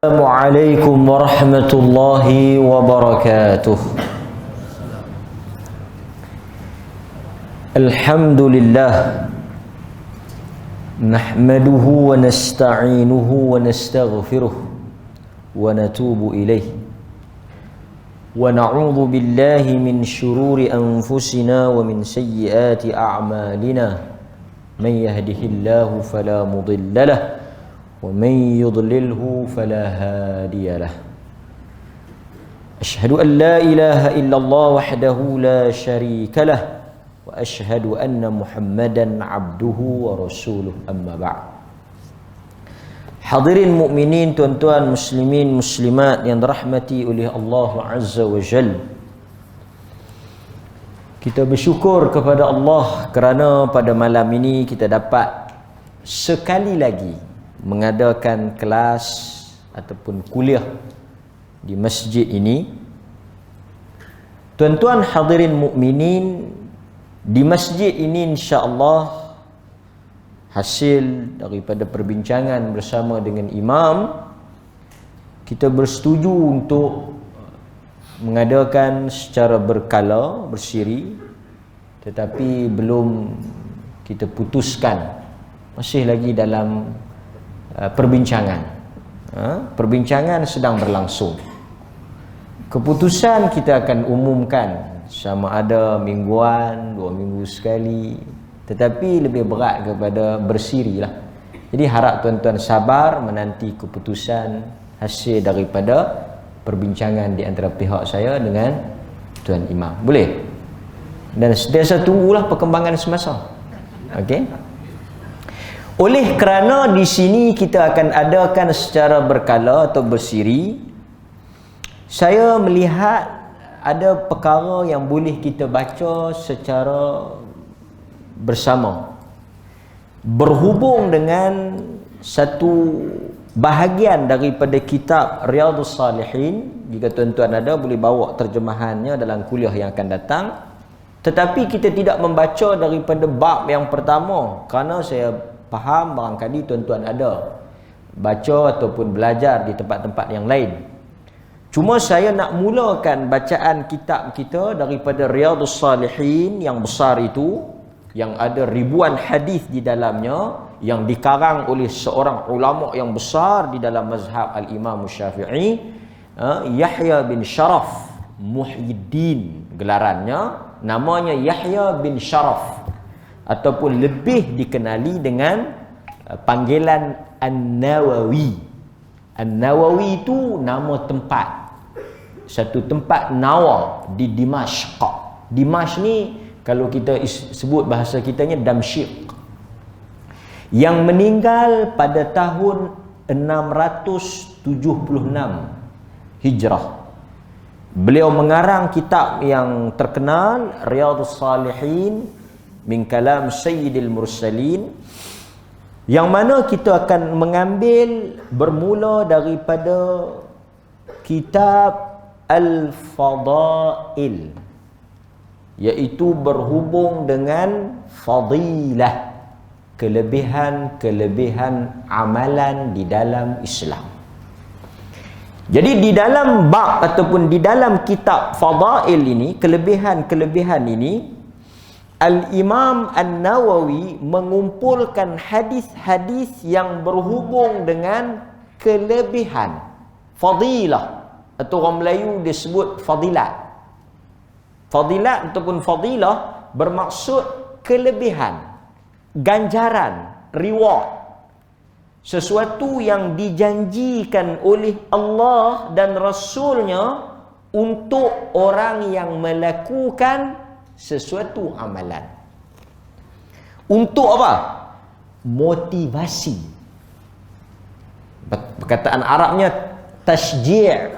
Assalamualaikum warahmatullahi wabarakatuh. Alhamdulillah nahmaduhu wa nasta'inuhu wa nastaghfiruh wa natubu ilaih wa na'udzu billahi min syururi anfusina wa min sayyiati a'malina man yahdihillahu fala mudilla lahu ومن يضلله فلا هادي له أشهد أن لا إله إلا الله وحده لا شريك له وأشهد أن محمدا عبده ورسوله أما بعد. Hadirin mukminin, tuan-tuan muslimin muslimat yang dirahmati oleh Allah Azza wa Jalla, kita bersyukur kepada Allah kerana pada malam ini kita dapat sekali lagi mengadakan kelas ataupun kuliah di masjid ini. Tuan-tuan hadirin mukminin, di masjid ini insya-Allah hasil daripada perbincangan bersama dengan imam, kita bersetuju untuk mengadakan secara berkala, bersiri, tetapi belum kita putuskan, masih lagi dalam perbincangan. Perbincangan sedang berlangsung. Keputusan kita akan umumkan sama ada mingguan, 2 minggu sekali, tetapi lebih berat kepada bersiri lah. Jadi harap tuan-tuan sabar menanti keputusan hasil daripada perbincangan di antara pihak saya dengan Tuan Imam. Boleh? Dan sentiasa tunggulah perkembangan semasa. Okey? Oleh kerana di sini kita akan adakan secara berkala atau bersiri, saya melihat ada perkara yang boleh kita baca secara bersama, berhubung dengan satu bahagian daripada kitab Riyadhus Salihin. Jika tuan-tuan ada, boleh bawa terjemahannya dalam kuliah yang akan datang. Tetapi kita tidak membaca daripada bab yang pertama, kerana saya faham barangkali tuan-tuan ada baca ataupun belajar di tempat-tempat yang lain. Cuma saya nak mulakan bacaan kitab kita daripada Riyadhus Salihin yang besar itu, yang ada ribuan hadis di dalamnya, yang dikarang oleh seorang ulama yang besar di dalam mazhab al-Imam Syafi'i, Yahya bin Sharaf Muhyiddin gelarannya, namanya Yahya bin Sharaf, ataupun lebih dikenali dengan panggilan An-Nawawi. An-Nawawi itu nama tempat, satu tempat Nawa di Dimashq. Dimashq ni kalau kita sebut bahasa kitanya Damsyik, yang meninggal pada tahun 676 Hijrah. Beliau mengarang kitab yang terkenal Riyadhus Salihin min kalam Sayyidil Mursalin, yang mana kita akan mengambil bermula daripada kitab Al-Fadail, iaitu berhubung dengan fadilah, kelebihan-kelebihan amalan di dalam Islam. Jadi di dalam bab ataupun di dalam kitab Fadail ini, kelebihan-kelebihan ini, Al-Imam An-Nawawi mengumpulkan hadis-hadis yang berhubung dengan kelebihan, fadilah, atau orang Melayu disebut fadilat. Fadilat ataupun fadilah bermaksud kelebihan, ganjaran, reward, sesuatu yang dijanjikan oleh Allah dan Rasulnya untuk orang yang melakukan sesuatu amalan. Untuk apa? Motivasi. Perkataan Arabnya tasji',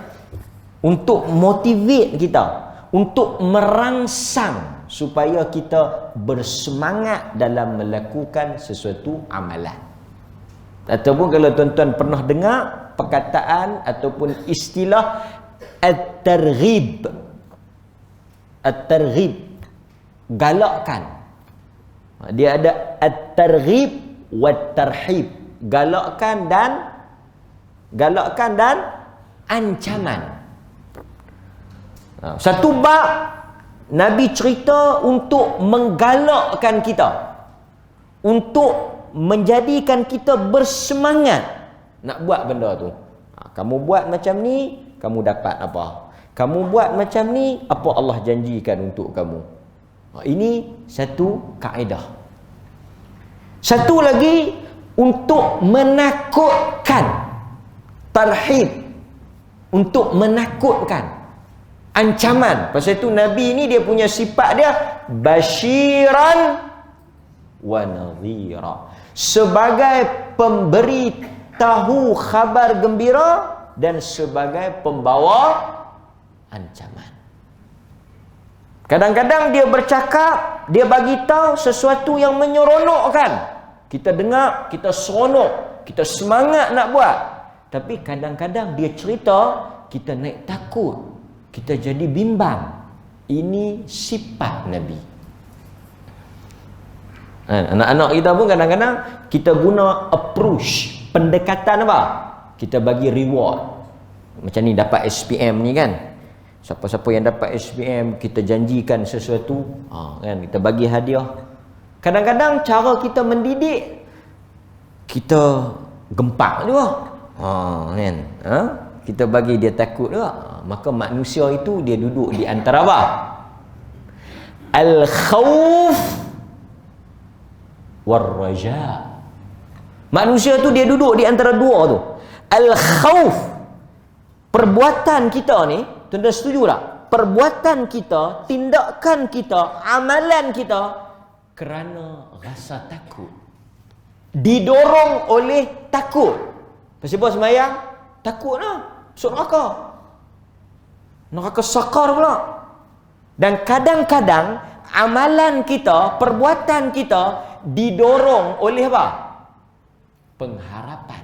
untuk motivate kita, untuk merangsang supaya kita bersemangat dalam melakukan sesuatu amalan. Ataupun kalau tuan-tuan pernah dengar perkataan ataupun istilah at-targhib. At-targhib, galakkan. Dia ada at-targhib wa tarhib, galakkan dan Galakkan dan ancaman. Satu bab Nabi cerita untuk menggalakkan kita, untuk menjadikan kita bersemangat nak buat benda tu. Kamu buat macam ni, kamu dapat apa? Kamu buat macam ni, apa Allah janjikan untuk kamu. Ini satu kaedah. Satu lagi, untuk menakutkan. Tarhib, untuk menakutkan. Ancaman. Pasal itu Nabi ni dia punya sifat dia basyiran wa nadhira, sebagai pemberi tahu khabar gembira dan sebagai pembawa ancaman. Kadang-kadang dia bercakap, dia bagi tahu sesuatu yang menyeronokkan. Kita dengar, kita seronok, kita semangat nak buat. Tapi kadang-kadang dia cerita, kita naik takut, kita jadi bimbang. Ini sifat Nabi. Anak-anak kita pun kadang-kadang kita guna approach, pendekatan apa? Kita bagi reward. Macam ni dapat SPM ni kan. Siapa-siapa yang dapat SPM, kita janjikan sesuatu, kan, kita bagi hadiah. Kadang-kadang cara kita mendidik, kita gempak juga. Kan? Kita bagi dia takut juga. Maka manusia itu dia duduk di antara apa? Al-khawf war-raja. Manusia tu dia duduk di antara dua tu. Al-khawf, perbuatan kita ni, tuan-tuan setuju tak? Perbuatan kita, tindakan kita, amalan kita kerana rasa takut. Didorong oleh takut. Pasal apa sembahyang? Takut lah. Masuk neraka. Neraka sakar pula. Dan kadang-kadang amalan kita, perbuatan kita didorong oleh apa? Pengharapan.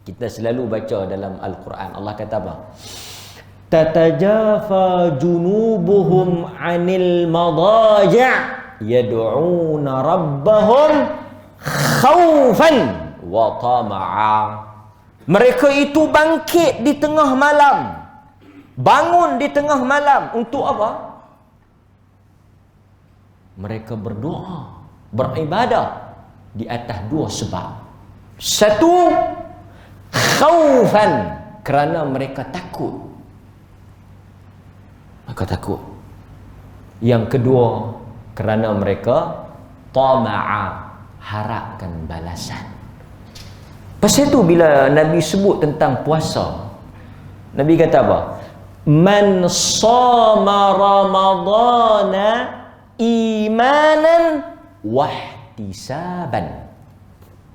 Kita selalu baca dalam Al-Quran, Allah kata apa? Tatajafa junubuhum 'anil madaji' yad'una rabbahum khaufan wa tama'a. Mereka itu bangkit di tengah malam, bangun di tengah malam untuk apa? Mereka berdoa, beribadah di atas dua sebab. Satu, khaufan, kerana mereka takut. Mereka takut. Yang kedua, kerana mereka tama'a, harapkan balasan. Pasal itu bila Nabi sebut tentang puasa, Nabi kata apa? Man shama ramadana imanan wahtisaban.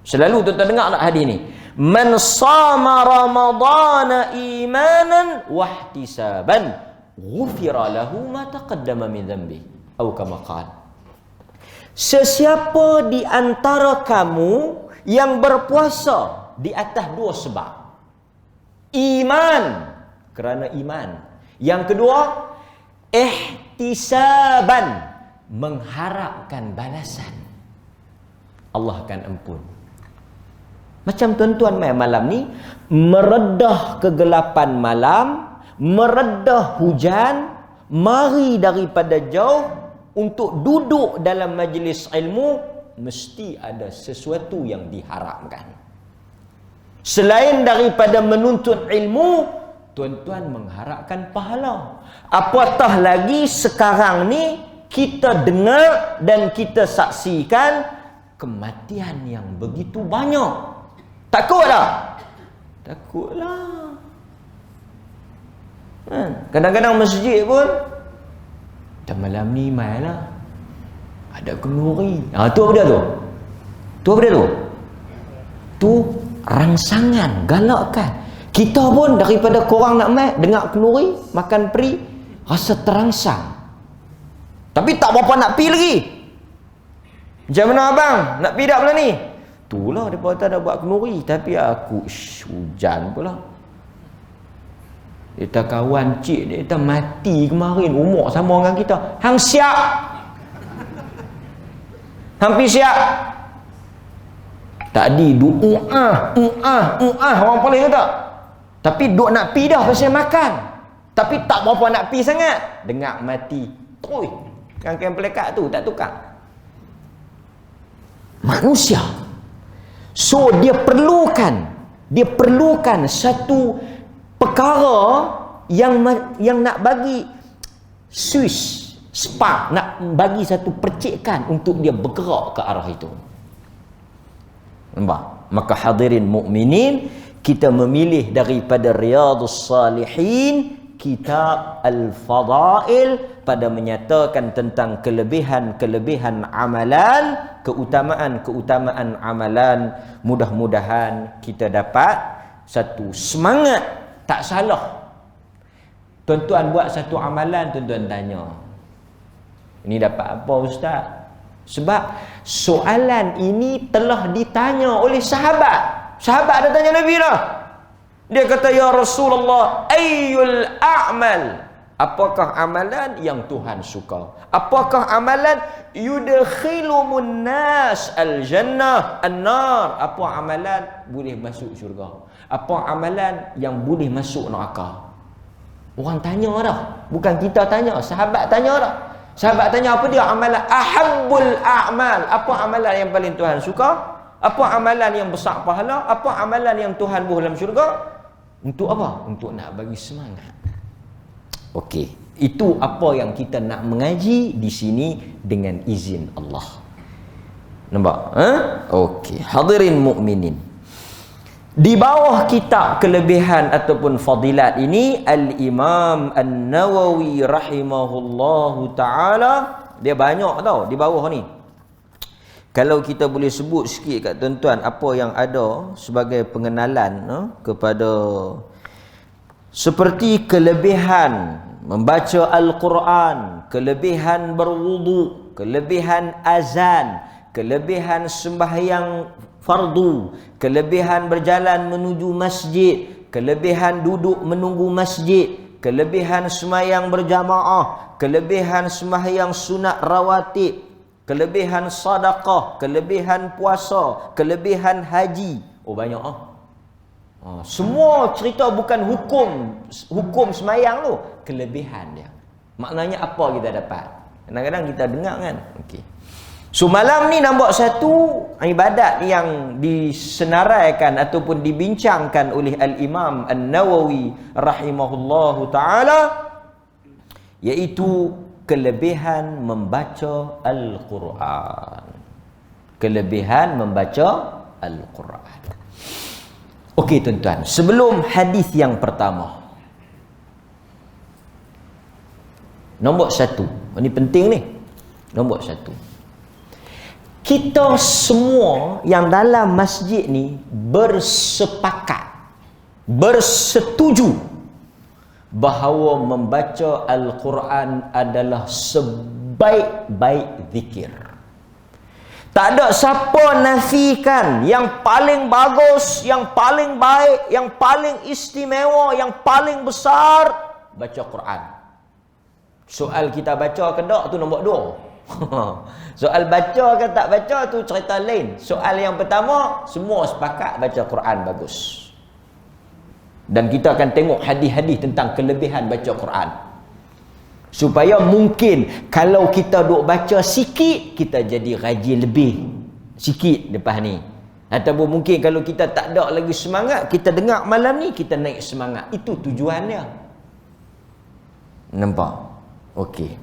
Selalu tuan-tuan dengar tak hadis ni? Man shama ramadana imanan wahtisaban ghufira lahu ma taqaddama min dhanbi, atau kama qala. Sesiapa di antara kamu yang berpuasa di atas dua sebab. Iman, kerana iman. Yang kedua, ihtisaban, mengharapkan balasan. Allah akan ampun. Macam tuan-tuan malam ni, meredah kegelapan malam, meredah hujan, mari daripada jauh untuk duduk dalam majlis ilmu, mesti ada sesuatu yang diharapkan. Selain daripada menuntut ilmu, tuan-tuan mengharapkan pahala. Apatah lagi sekarang ni kita dengar dan kita saksikan kematian yang begitu banyak. Takut tak? Takutlah. Kadang-kadang masjid pun, dah malam ni mainlah, ada kenduri. Tu apa dia tu? Tu apa dia tu? Tu rangsangan, galakkan. Kita pun daripada korang nak mai, dengar kenduri, makan peri, rasa terangsang. Tapi tak berapa nak pi lagi. Macam mana abang? Nak pi dak bulan ni? Itulah dia kata dah buat kenduri, tapi aku hujan pula. Dia kawan cik dia mati kemarin, umur sama dengan kita. Hang siap. Hampir siap. Tadi duk orang paling tak. Tapi duk nak pi dah pasal makan. Tapi tak berapa nak pi sangat. Dengar mati. Terus. Kan pelekat tu tak tukar. Manusia. So dia perlukan satu perkara yang nak bagi switch, spark, nak bagi satu percikan untuk dia bergerak ke arah itu. Nampak? Maka hadirin mukminin, kita memilih daripada Riyadhus Salihin kitab Al-Fadail pada menyatakan tentang kelebihan-kelebihan amalan, keutamaan-keutamaan amalan. Mudah-mudahan kita dapat satu semangat. Tak salah tuan-tuan buat satu amalan, tuan-tuan tanya, ini dapat apa ustaz? Sebab soalan ini telah ditanya oleh sahabat. Sahabat ada tanya Nabi dah. Dia kata, ya Rasulullah, ayyul a'mal? Apakah amalan yang Tuhan suka? Apakah amalan yudkhilumun nas al-jannah an-nar? Apa amalan boleh masuk syurga? Apa amalan yang boleh masuk neraka? Orang tanya dah. Bukan kita tanya, sahabat tanya dah. Sahabat tanya apa dia? Amalan ahabbul a'mal. Apa amalan yang paling Tuhan suka? Apa amalan yang besar pahala? Apa amalan yang Tuhan buh dalam syurga? Untuk apa? Untuk nak bagi semangat. Okey, itu apa yang kita nak mengaji di sini dengan izin Allah. Nampak? Okey, hadirin mukminin. Di bawah kitab kelebihan ataupun fadilat ini, Al-Imam An-Nawawi rahimahullahu ta'ala, dia banyak tau di bawah ni. Kalau kita boleh sebut sikit kat tuan-tuan apa yang ada sebagai pengenalan kepada seperti kelebihan membaca Al-Quran, kelebihan berwudu, kelebihan azan, kelebihan sembahyang fardu, kelebihan berjalan menuju masjid, kelebihan duduk menunggu masjid, kelebihan sembahyang berjamaah, kelebihan sembahyang sunat rawatib, kelebihan sedekah, kelebihan puasa, kelebihan haji. Oh banyak semua cerita bukan hukum sembahyang tu, kelebihan dia. Maknanya apa kita dapat? Kadang-kadang kita dengar kan. Okey. So malam ni nampak satu ibadat yang disenaraikan ataupun dibincangkan oleh Al-Imam An-Nawawi rahimahullahu ta'ala, iaitu kelebihan membaca Al-Quran. Kelebihan membaca Al-Quran. Okey tuan-tuan, sebelum hadis yang pertama, nombor satu, ini penting ni. Nombor satu, kita semua yang dalam masjid ni bersepakat, bersetuju bahawa membaca Al-Quran adalah sebaik-baik zikir. Tak ada siapa nafikan yang paling bagus, yang paling baik, yang paling istimewa, yang paling besar baca Quran. Soal kita baca ke tak tu nombor dua. Soal baca ke tak baca tu cerita lain. Soal yang pertama, semua sepakat baca Quran bagus. Dan kita akan tengok hadis-hadis tentang kelebihan baca Quran. Supaya mungkin kalau kita duk baca sikit, kita jadi rajin lebih sikit lepas ni. Ataupun mungkin kalau kita tak ada lagi semangat, kita dengar malam ni, kita naik semangat. Itu tujuannya. Nampak? Okey.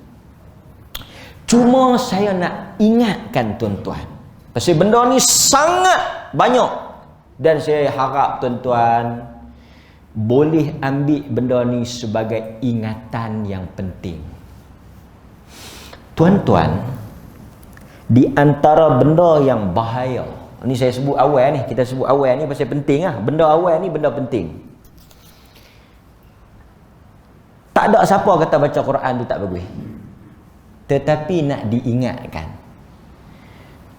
Cuma saya nak ingatkan tuan-tuan, pasal benda ni sangat banyak. Dan saya harap tuan-tuan boleh ambil benda ni sebagai ingatan yang penting. Tuan-tuan, di antara benda yang bahaya, ni saya sebut awal ni, kita sebut awal ni pasal penting lah. Benda awal ni benda penting. Tak ada siapa kata baca Quran tu tak bagus. Tetapi nak diingatkan,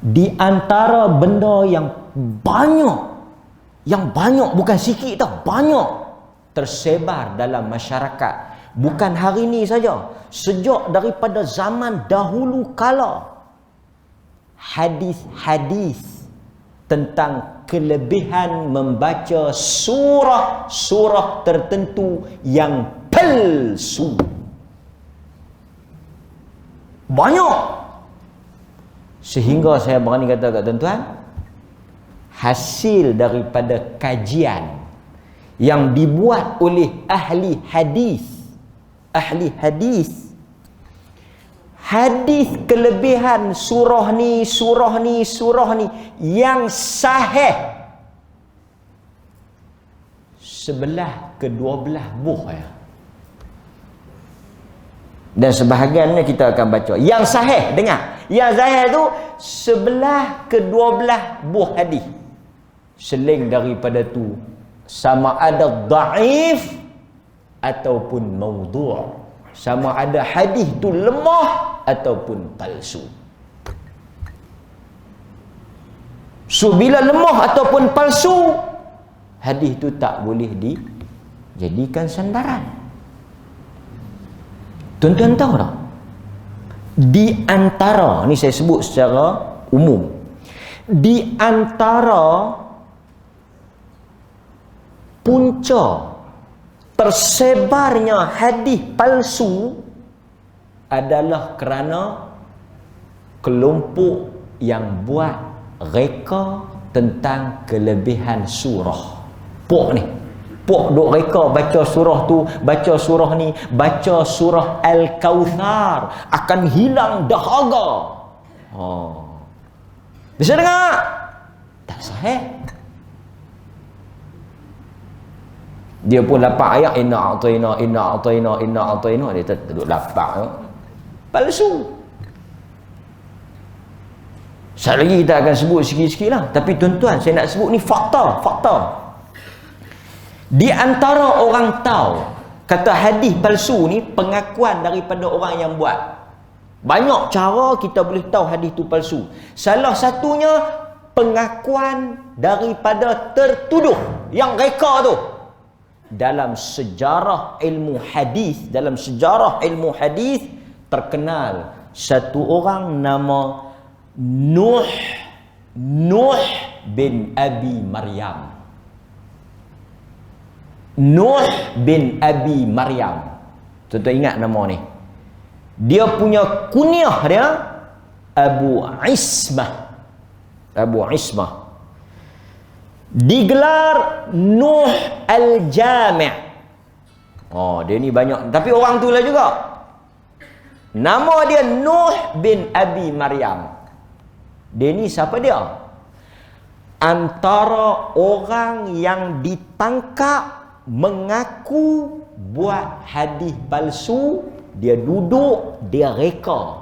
di antara benda yang banyak bukan sikit tau, banyak tersebar dalam masyarakat, bukan hari ni saja, sejak daripada zaman dahulu kala, hadis-hadis tentang kelebihan membaca surah-surah tertentu yang palsu. Banyak. Sehingga saya berani kata kat tuan-tuan, hasil daripada kajian yang dibuat oleh ahli hadis, hadis kelebihan surah ni yang sahih 11 ke 12 buah ya. Dan sebahagiannya kita akan baca yang sahih. Dengar, yang sahih tu 11 ke 12 buah hadis. Selain daripada tu, sama ada dhaif ataupun maudhu', sama ada hadis tu lemah ataupun palsu. So bila lemah ataupun palsu, hadis tu tak boleh dijadikan sandaran. Tuan-tuan tahu tak? Di antara, ni saya sebut secara umum, di antara punca tersebarnya hadis palsu adalah kerana kelompok yang buat reka tentang kelebihan surah. Pok ni, pok duk reka baca surah tu, baca surah ni, baca surah Al-Kautsar akan hilang dahaga. Bisa dengar? Tak sahih. Dia pun lapak ayat inna a'tayna dia tak duduk lapak. Palsu. Sekali lagi kita akan sebut sikit-sikit lah. Tapi tuan-tuan, saya nak sebut ni fakta. Di antara orang tahu kata hadis palsu ni pengakuan daripada orang yang buat. Banyak cara kita boleh tahu hadis tu palsu. Salah satunya pengakuan daripada tertuduh yang reka tu. Dalam sejarah ilmu hadis, terkenal satu orang nama Nuh bin Abi Maryam. Nuh bin Abi Maryam. Tuan-tuan ingat nama ni. Dia punya kunyah dia Abu Ismah. Digelar Nuh Al-Jami'. Dia ni banyak, tapi orang tu lah juga. Nama dia Nuh bin Abi Maryam. Dia ni siapa dia? Antara orang yang ditangkap mengaku buat hadis palsu. Dia duduk, dia reka.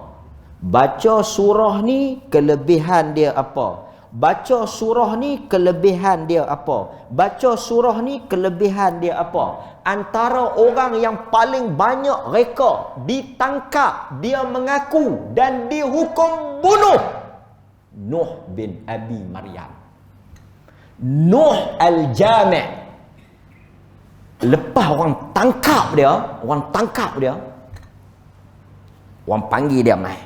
Baca surah ni kelebihan dia apa? Baca surah ni kelebihan dia apa? Baca surah ni kelebihan dia apa? Antara orang yang paling banyak reka, ditangkap, dia mengaku dan dihukum bunuh, Nuh bin Abi Maryam. Nuh Al-Jami'. Lepas orang tangkap dia, orang panggil dia mai.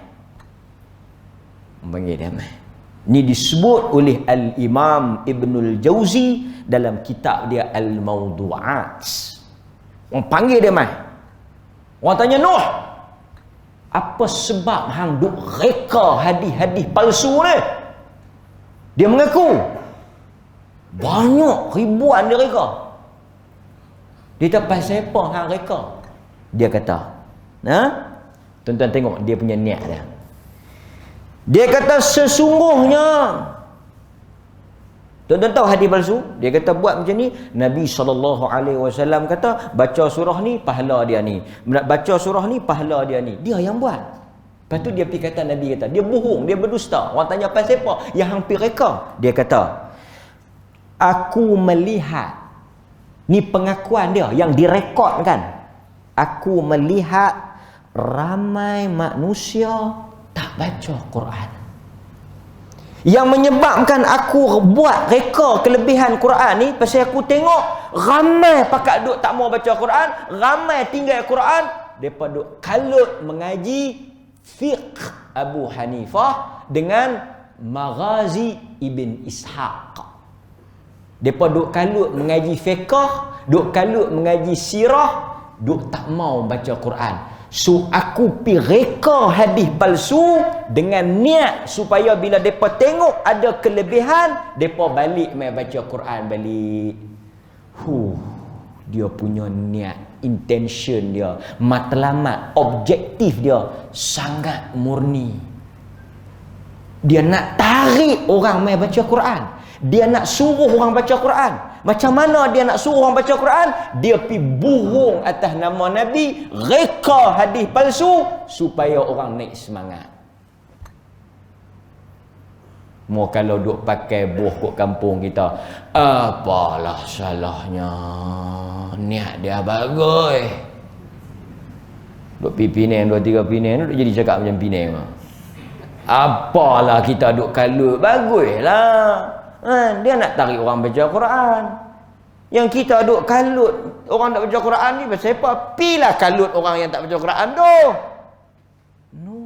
Ini disebut oleh Al-Imam Ibnul Jauzi dalam kitab dia Al-Mawdu'at. Orang panggil dia mai. Orang tanya, Nuh, apa sebab hang duk reka hadis-hadis palsu ni? Dia mengaku banyak, ribuan dia reka. Dia tak pasal apa hang reka. Dia kata, tuan-tuan tengok dia punya niat dia. Dia kata sesungguhnya, tuan-tuan tahu hadis palsu? Dia kata buat macam ni, Nabi SAW kata baca surah ni pahala dia ni, baca surah ni pahala dia ni. Dia yang buat. Lepas tu dia pergi kata, Nabi kata dia bohong, dia berdusta. Orang tanya pasal apa? Yang hampir reka. Dia kata, aku melihat, ni pengakuan dia yang direkodkan, aku melihat ramai manusia tak baca Quran. Yang menyebabkan aku buat reka kelebihan Quran ni, pasal aku tengok ramai pakat duk tak mau baca Quran, ramai tinggal Quran, depa duk kalut mengaji fiqh Abu Hanifah dengan Maghazi Ibn Ishaq. Depa duk kalut mengaji fiqh, duk kalut mengaji sirah, duk tak mau baca Quran. So aku pi reka hadis palsu dengan niat supaya bila depa tengok ada kelebihan, depa balik mai baca Quran balik. Dia punya niat, intention dia, matlamat, objektif dia sangat murni. Dia nak tarik orang mai baca Quran. Dia nak suruh orang baca Quran. Macam mana dia nak suruh orang baca Quran? Dia pi burung atas nama Nabi, reka hadis palsu supaya orang naik semangat. Mau kalau duk pakai buah kat kampung kita, apalah salahnya, niat dia bagus. Duk pi Penang 2-3 Penang duk jadi cakap macam Penang. Apalah kita duk kalut, baguslah. Dia nak tarik orang baca Quran. Yang kita duk kalut orang tak baca Quran ni pasal apa? Pilah kalut orang yang tak baca Quran tu. No.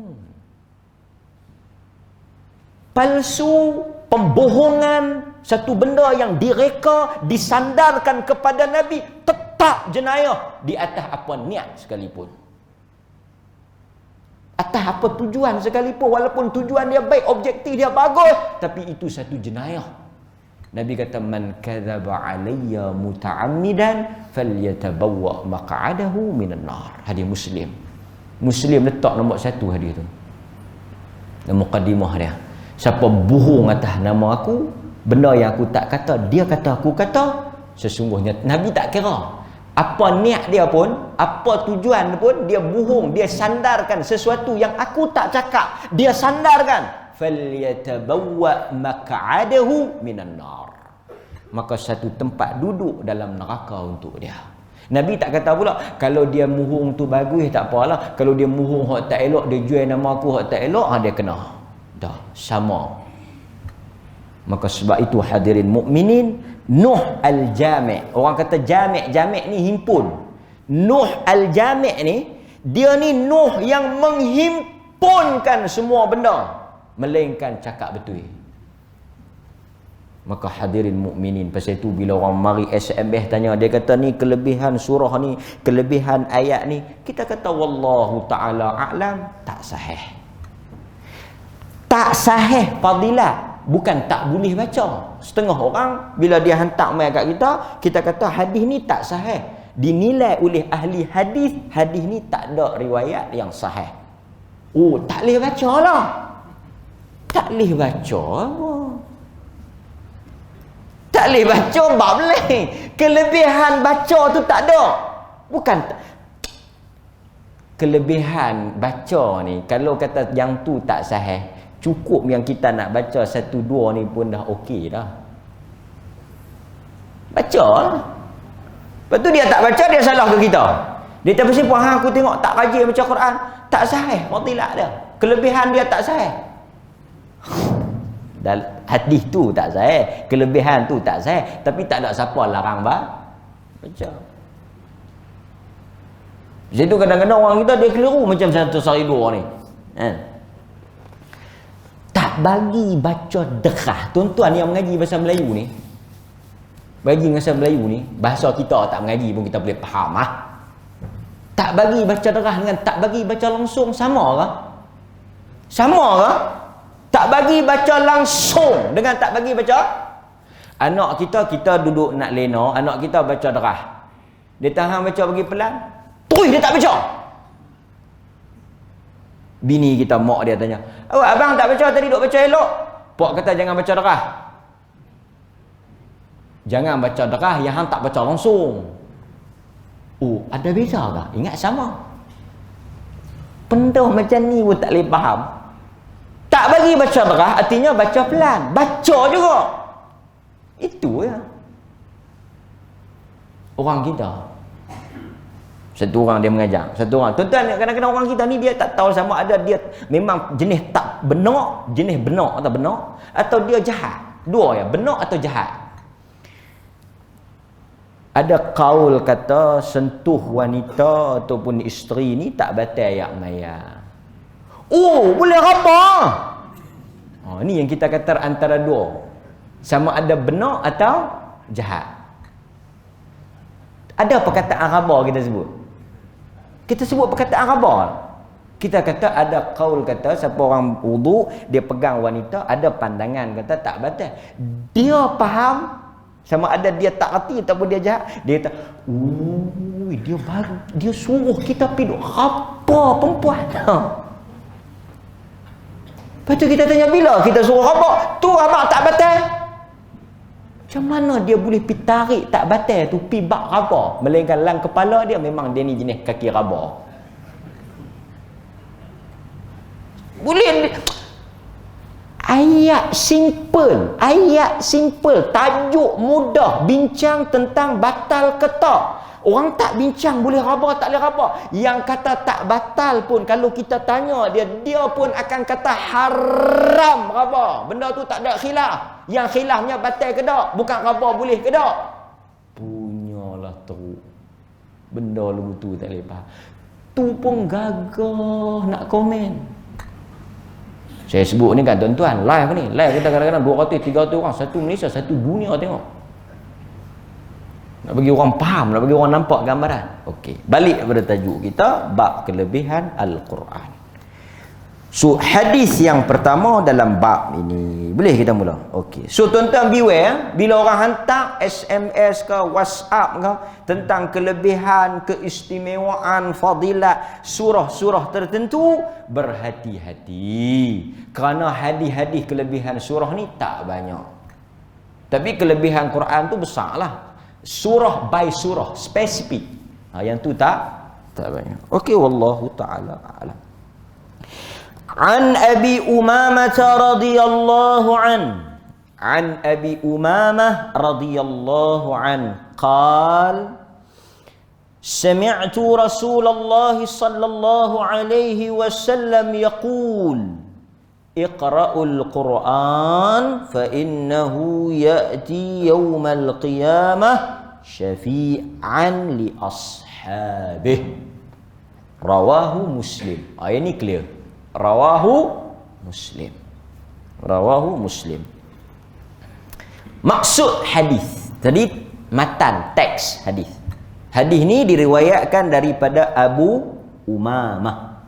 Palsu, pembohongan, satu benda yang direka, disandarkan kepada Nabi, tetap jenayah di atas apa niat sekalipun. Atas apa tujuan sekalipun, walaupun tujuan dia baik, objektif dia bagus, tapi itu satu jenayah. Nabi kata, man kadzaba alayya muta'ammidan falyatabawwa maq'adahu minan nar. Hadis Muslim. Muslim letak nombor 1 hadis tu. Dan mukadimah dia. Siapa bohong atas nama aku, benda yang aku tak kata, dia kata aku kata, sesungguhnya Nabi tak kira apa niat dia pun, apa tujuan pun, dia bohong, dia sandarkan sesuatu yang aku tak cakap, dia sandarkan. Falyatabawwa maq'adahu minan nar. Maka satu tempat duduk dalam neraka untuk dia. Nabi tak kata pula kalau dia bohong tu bagus tak apalah, kalau dia bohong hak tak elok, dia jual nama aku hak tak elok, dia kena. Dah sama. Maka sebab itu hadirin mukminin, Nuh al-Jami'. Orang kata jami', jami' ni himpun. Nuh al-Jami' ni, dia ni Nuh yang menghimpunkan semua benda, melainkan cakap betul. Maka hadirin mukminin, pasal itu bila orang mari SMS tanya, dia kata ni kelebihan surah ni, kelebihan ayat ni, kita kata wallahu taala a'lam, tak sahih. Tak sahih fadilat, bukan tak boleh baca. Setengah orang bila dia hantar mai kat kita, kita kata hadis ni tak sahih. Dinilai oleh ahli hadis, hadis ni tak ada riwayat yang sahih. Oh, tak boleh baca lah. Tak boleh baca apa? Tak boleh baca, bab lain. Kelebihan baca tu tak ada. Bukan kelebihan baca ni, kalau kata yang tu tak sahih, cukup yang kita nak baca 1-2 ni pun dah okey dah. Baca lah. Lepas tu dia tak baca, dia salah ke kita. Dia tak pasal puan, aku tengok tak rajin baca Quran, tak sahih, matilah dia. Kelebihan dia tak sahih. Dan hadis tu tak sahih, kelebihan tu tak sahih, tapi tak ada siapa larang baca. Jadi tu kadang-kadang orang kita dia keliru macam satu sari dua ni. Tak bagi baca derah. Tuan-tuan yang mengaji bahasa Melayu ni, bagi bahasa Melayu ni, bahasa kita tak mengaji pun kita boleh faham ah. Tak bagi baca derah dengan tak bagi baca langsung sama ke? Sama ke? Tak bagi baca langsung dengan tak bagi baca. Anak kita duduk nak lena, anak kita baca derah. Dia tahan baca bagi pelan, terus dia tak baca. Bini kita, mak dia tanya, awak abang tak baca tadi, duk baca elok. Pak kata jangan baca derah. Jangan baca derah yang hang tak baca langsung. Oh, ada beza ke? Ingat sama. Pendah macam ni pun tak boleh faham. Tak bagi baca derah artinya baca pelan, baca juga. Itu ya. Orang kita. Satu orang dia mengajar, satu orang. Tuan-tuan, kadang-kadang orang kita ni dia tak tahu sama ada dia memang jenis tak benar, jenis benar atau benar, atau dia jahat. Dua ya, benar atau jahat. Ada kaul kata sentuh wanita ataupun isteri ni tak batal ayak maya. Oh, boleh apa? Ni yang kita kata antara dua. Sama ada benar atau jahat. Ada perkataan khabar kita sebut. Kita sebut perkataan khabar. Kita kata ada qaul kata siapa orang wudu dia pegang wanita, ada pandangan kata tak batal. Dia faham sama ada dia tak reti ataupun dia jahat. Dia kata, dia suruh kita pergi duk apa perempuan. Lepas tu kita tanya bila kita suruh rabak, tu rabak tak batal. Macam mana dia boleh pergi tarik tak batal tu pergi bak rabak, melainkan dalam kepala dia memang dia ni jenis kaki rabak. Boleh ayat simple, tajuk mudah, bincang tentang batal ke tak. Orang tak bincang boleh raba tak boleh raba. Yang kata tak batal pun kalau kita tanya dia pun akan kata haram raba. Benda tu tak ada khilaf. Yang khilafnya batal ke tak, bukan raba boleh ke tak. Punyalah teruk. Benda lu tu tak boleh faham. Tu pun gagah nak komen. Saya sebut ni kan tuan-tuan, live ni. Live kita kadang-kadang 200, 300 orang. Satu Malaysia, satu dunia tengok. Nak bagi orang faham, nak bagi orang nampak gambaran. Okey, balik kepada tajuk kita, bab kelebihan Al-Quran. So, hadis yang pertama dalam bab ini. Boleh kita mula? Okey. So, tuan-tuan beware, bila orang hantar SMS ke WhatsApp ke tentang kelebihan, keistimewaan, fadilat surah-surah tertentu, berhati-hati. Kerana hadis-hadis kelebihan surah ni tak banyak. Tapi kelebihan Quran tu besarlah. Surah by surah, spesifik. Yang tu tak banyak. Okey, wallahu taala a'lam. An Abi Umamah radhiyallahu an Abi Umamah radhiyallahu qal sami'tu Rasulullah sallallahu alaihi wasallam yaqul iqra'ul Qur'an fa innahu ya'ti yawmal qiyamah syafi'an li ashabihi. Rawahu Muslim. Ini clear. Rawahu Muslim. Maksud hadis tadi, matan teks hadis. Hadis ni diriwayatkan daripada Abu Umamah.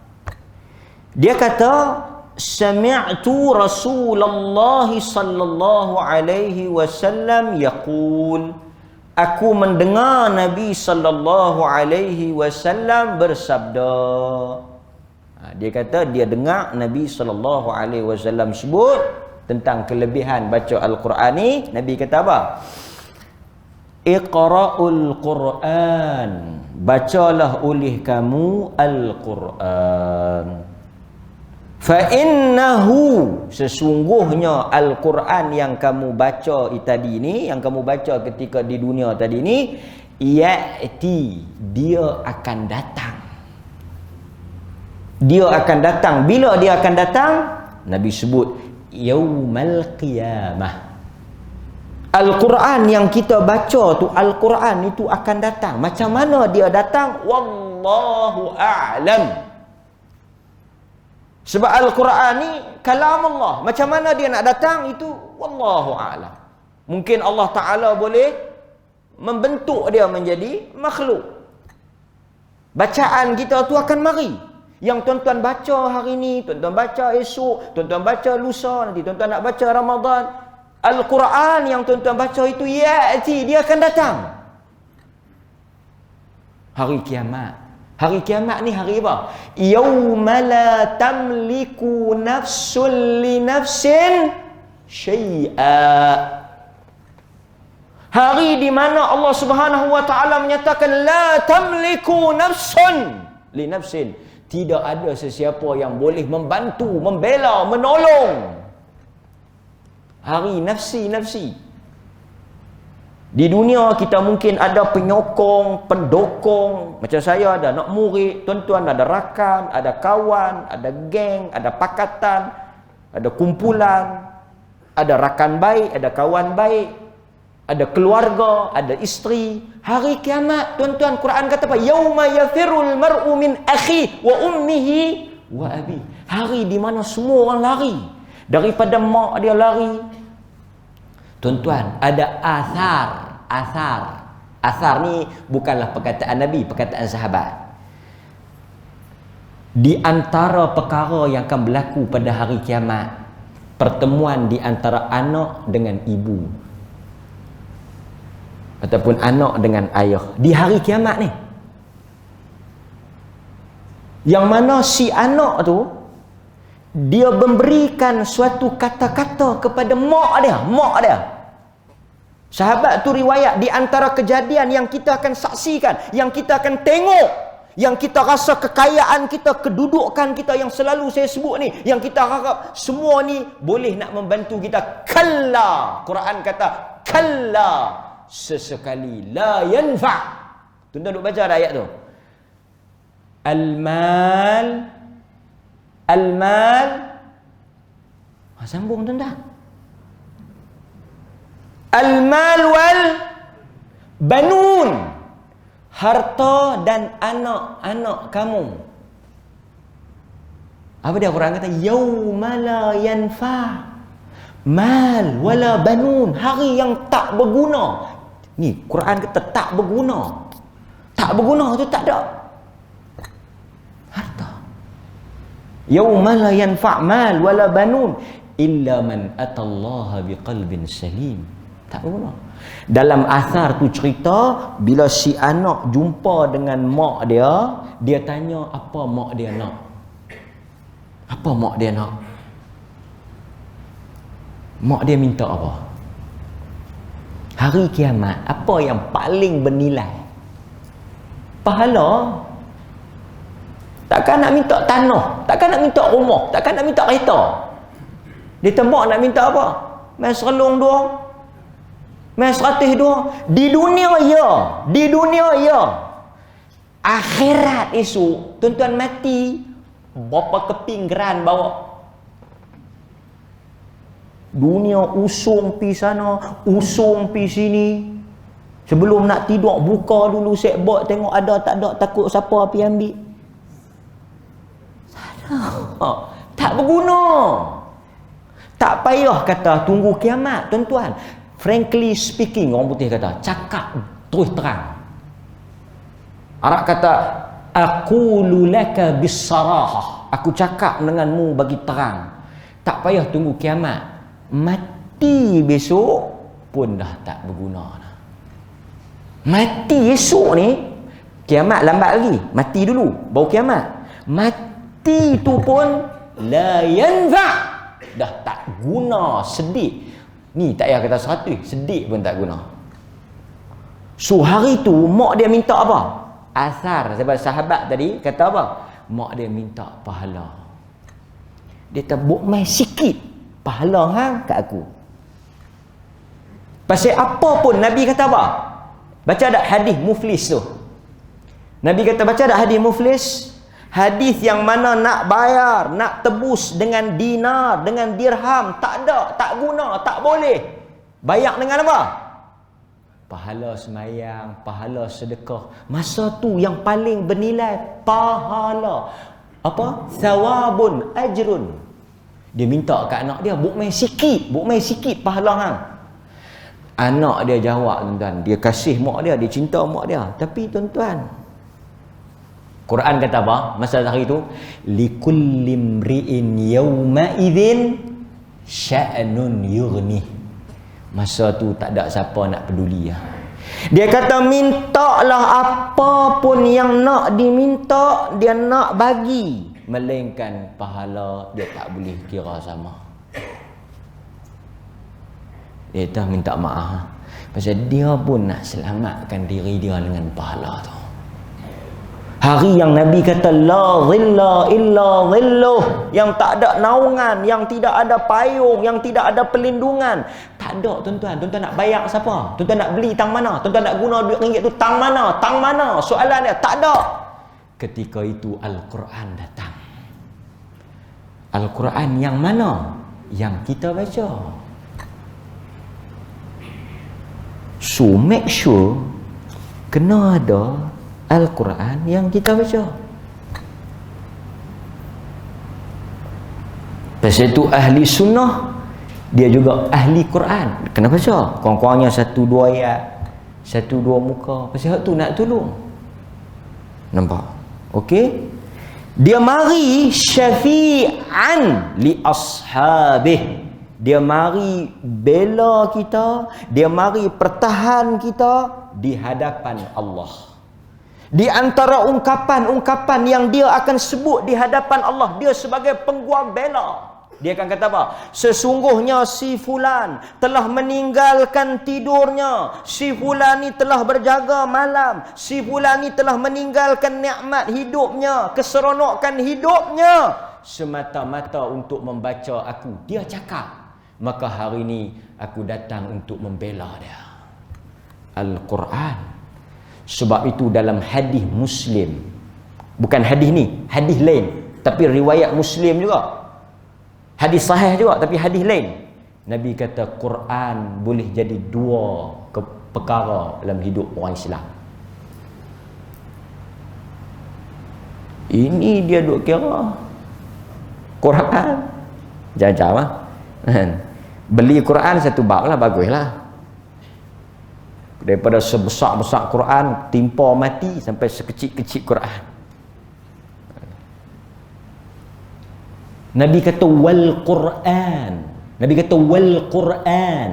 Dia kata sami'tu Rasulullah sallallahu alaihi wasallam yaqul, aku mendengar Nabi sallallahu alaihi wasallam bersabda. Dia kata dia dengar Nabi sallallahu alaihi wasallam sebut tentang kelebihan baca Al-Quran ni. Nabi kata apa? Iqra'ul Quran, bacalah oleh kamu Al-Quran. Fa innahu, sesungguhnya Al-Quran yang kamu baca tadi ni, yang kamu baca ketika di dunia tadi ni, ya'ti, dia akan datang. Dia akan datang. Bila dia akan datang? Nabi sebut yaumal qiyamah. Al-Quran yang kita baca tu, Al-Quran itu akan datang. Macam mana dia datang? Wallahu a'lam. Sebab Al-Quran ni kalam Allah. Macam mana dia nak datang itu wallahu a'lam. Mungkin Allah Ta'ala boleh membentuk dia menjadi makhluk. Bacaan kita tu akan mari. Yang tuan-tuan baca hari ni, tuan-tuan baca esok, tuan-tuan baca lusa, nanti tuan-tuan nak baca Ramadan, Al-Quran yang tuan-tuan baca itu ya'ti, dia akan datang. Hari kiamat. Hari kiamat ni hari apa? Yauma la tamliku nafsun li nafsin syai'a. Hari di mana Allah Subhanahu wa taala menyatakan la tamliku nafsun li nafsin. Tidak ada sesiapa yang boleh membantu, membela, menolong. Hari nafsi-nafsi. Di dunia kita mungkin ada penyokong, pendokong. Macam saya ada nak murid, tuan-tuan ada rakan, ada kawan, ada geng, ada pakatan, ada kumpulan, ada rakan baik, ada kawan baik, ada keluarga, ada isteri. Hari kiamat, tuan-tuan, Quran kata apa? Yauma yafirul mar'u min akhi wa ummihi wa abi. Hari di mana semua orang lari daripada mak dia lari. Tuan-tuan, ada asar ni bukanlah perkataan Nabi, perkataan sahabat. Di antara perkara yang akan berlaku pada hari kiamat, pertemuan di antara anak dengan ibu ataupun anak dengan ayah di hari kiamat ni, yang mana si anak tu dia memberikan suatu kata-kata kepada mak dia. Sahabat tu riwayat, di antara kejadian yang kita akan saksikan, yang kita akan tengok, yang kita rasa kekayaan kita, kedudukan kita yang selalu saya sebut ni, yang kita harap semua ni boleh nak membantu kita. Kalla, Quran kata kalla, sesekali la yanfa'. Tuan-tuan duk baca ayat tu. Al-mal sambung tuan-tuan. Al-mal wal banun, harta dan anak-anak kamu. Apa dia Quran kata? Yauma la yanfa' mal wala banun, hari yang tak berguna. Ni Quran kata tak berguna. Tak berguna tu tak ada harta. Yauma la yanfa' mal wala banun illa man atallaha biqalbin salim. Tak berguna. Dalam asar tu cerita, bila si anak jumpa dengan mak dia, dia tanya apa mak dia nak. Apa mak dia nak? Mak dia minta apa? Hari kiamat, apa yang paling bernilai? Pahala. Takkan nak minta tanah, takkan nak minta rumah, takkan nak minta kereta. Dia tembak nak minta apa? Mai serelung dua, mai 100 dua. Di dunia ya. Akhirat esok, tuan-tuan mati, berapa keping geran bawa? Dunia usung pi sana, usung pi sini. Sebelum nak tidur, buka dulu setbox, tengok ada tak ada, takut siapa pi ambil. Tak berguna. Tak payah kata tunggu kiamat, tuan-tuan. Frankly speaking, orang putih kata, cakap terus terang. Arab kata, aqulu laka bis-sarahah. Aku cakap denganmu bagi terang. Tak payah tunggu kiamat. Mati besok pun dah tak berguna. Mati esok ni, kiamat lambat lagi. Mati dulu, baru kiamat. Mati tu pun la yanfa', dah tak guna sedik. Ni tak payah kata 100, sedik pun tak guna. So hari tu mak dia minta apa? Asar sebab sahabat tadi kata apa? Mak dia minta pahala. Dia tebuk mai sikit pahala hang kat aku. Pasal apa pun Nabi kata apa? Baca dak hadis muflis tu. Nabi kata baca dak hadis muflis? Hadis yang mana nak bayar, nak tebus dengan dinar, dengan dirham, tak ada, tak guna, tak boleh. Bayar dengan apa? Pahala semayang, pahala sedekah. Masa tu yang paling bernilai pahala. Apa? Thawabun ajrun. Dia minta kat anak dia, buk main sikit pahala hang. Anak dia jawab, tuan-tuan, dia kasih mak dia, dia cinta mak dia. Tapi tuan-tuan, Quran kata apa masa hari itu? Likulli imri'in yawma idzin sya'nun yughni. Masa tu tak ada siapa nak peduli. Dia kata mintalah apa pun yang nak diminta, dia nak bagi, melainkan pahala dia tak boleh kira sama. Dia dah minta maaf pasal dia pun nak selamatkan diri dia dengan pahala tu. Hari yang Nabi kata la dhilla illa dhilluh, yang tak ada naungan, yang tidak ada payung, yang tidak ada pelindungan. Tak ada tuan-tuan. Tuan-tuan nak bayar siapa? Tuan-tuan nak beli tang mana? Tuan-tuan nak guna duit ringgit tu tang mana? Tang mana? Soalan dia tak ada. Ketika itu Al-Quran datang. Al-Quran yang mana? Yang kita baca. So make sure kena ada Al-Quran yang kita baca. Pasal itu ahli sunnah, dia juga ahli Quran. Kenapa baca? Kurang-kurangnya 1-2 ayat, 1-2 muka. Pasal hak tu nak tolong. Nampak? Okey? Dia mari syafi'an li ashabih. Dia mari bela kita, dia mari pertahan kita di hadapan Allah. Di antara ungkapan-ungkapan yang dia akan sebut di hadapan Allah, dia sebagai pengguam bela. Dia akan kata apa? Sesungguhnya si fulan telah meninggalkan tidurnya. Si fulan ni telah berjaga malam. Si fulan ni telah meninggalkan nikmat hidupnya, keseronokan hidupnya, semata-mata untuk membaca aku. Dia cakap. Maka hari ini aku datang untuk membela dia. Al-Quran. Sebab itu dalam hadis Muslim, bukan hadis ni, hadis lain, tapi riwayat Muslim juga, hadis sahih juga, tapi hadis lain, Nabi kata Quran boleh jadi 2 perkara dalam hidup orang Islam. Ini dia duk kira Quran jajah lah. Beli Quran 1 bab lah, baguslah. Daripada sebesar-besar Quran timpa mati sampai sekecil-kecil Quran. Nabi kata wal Quran. Nabi kata wal Quran.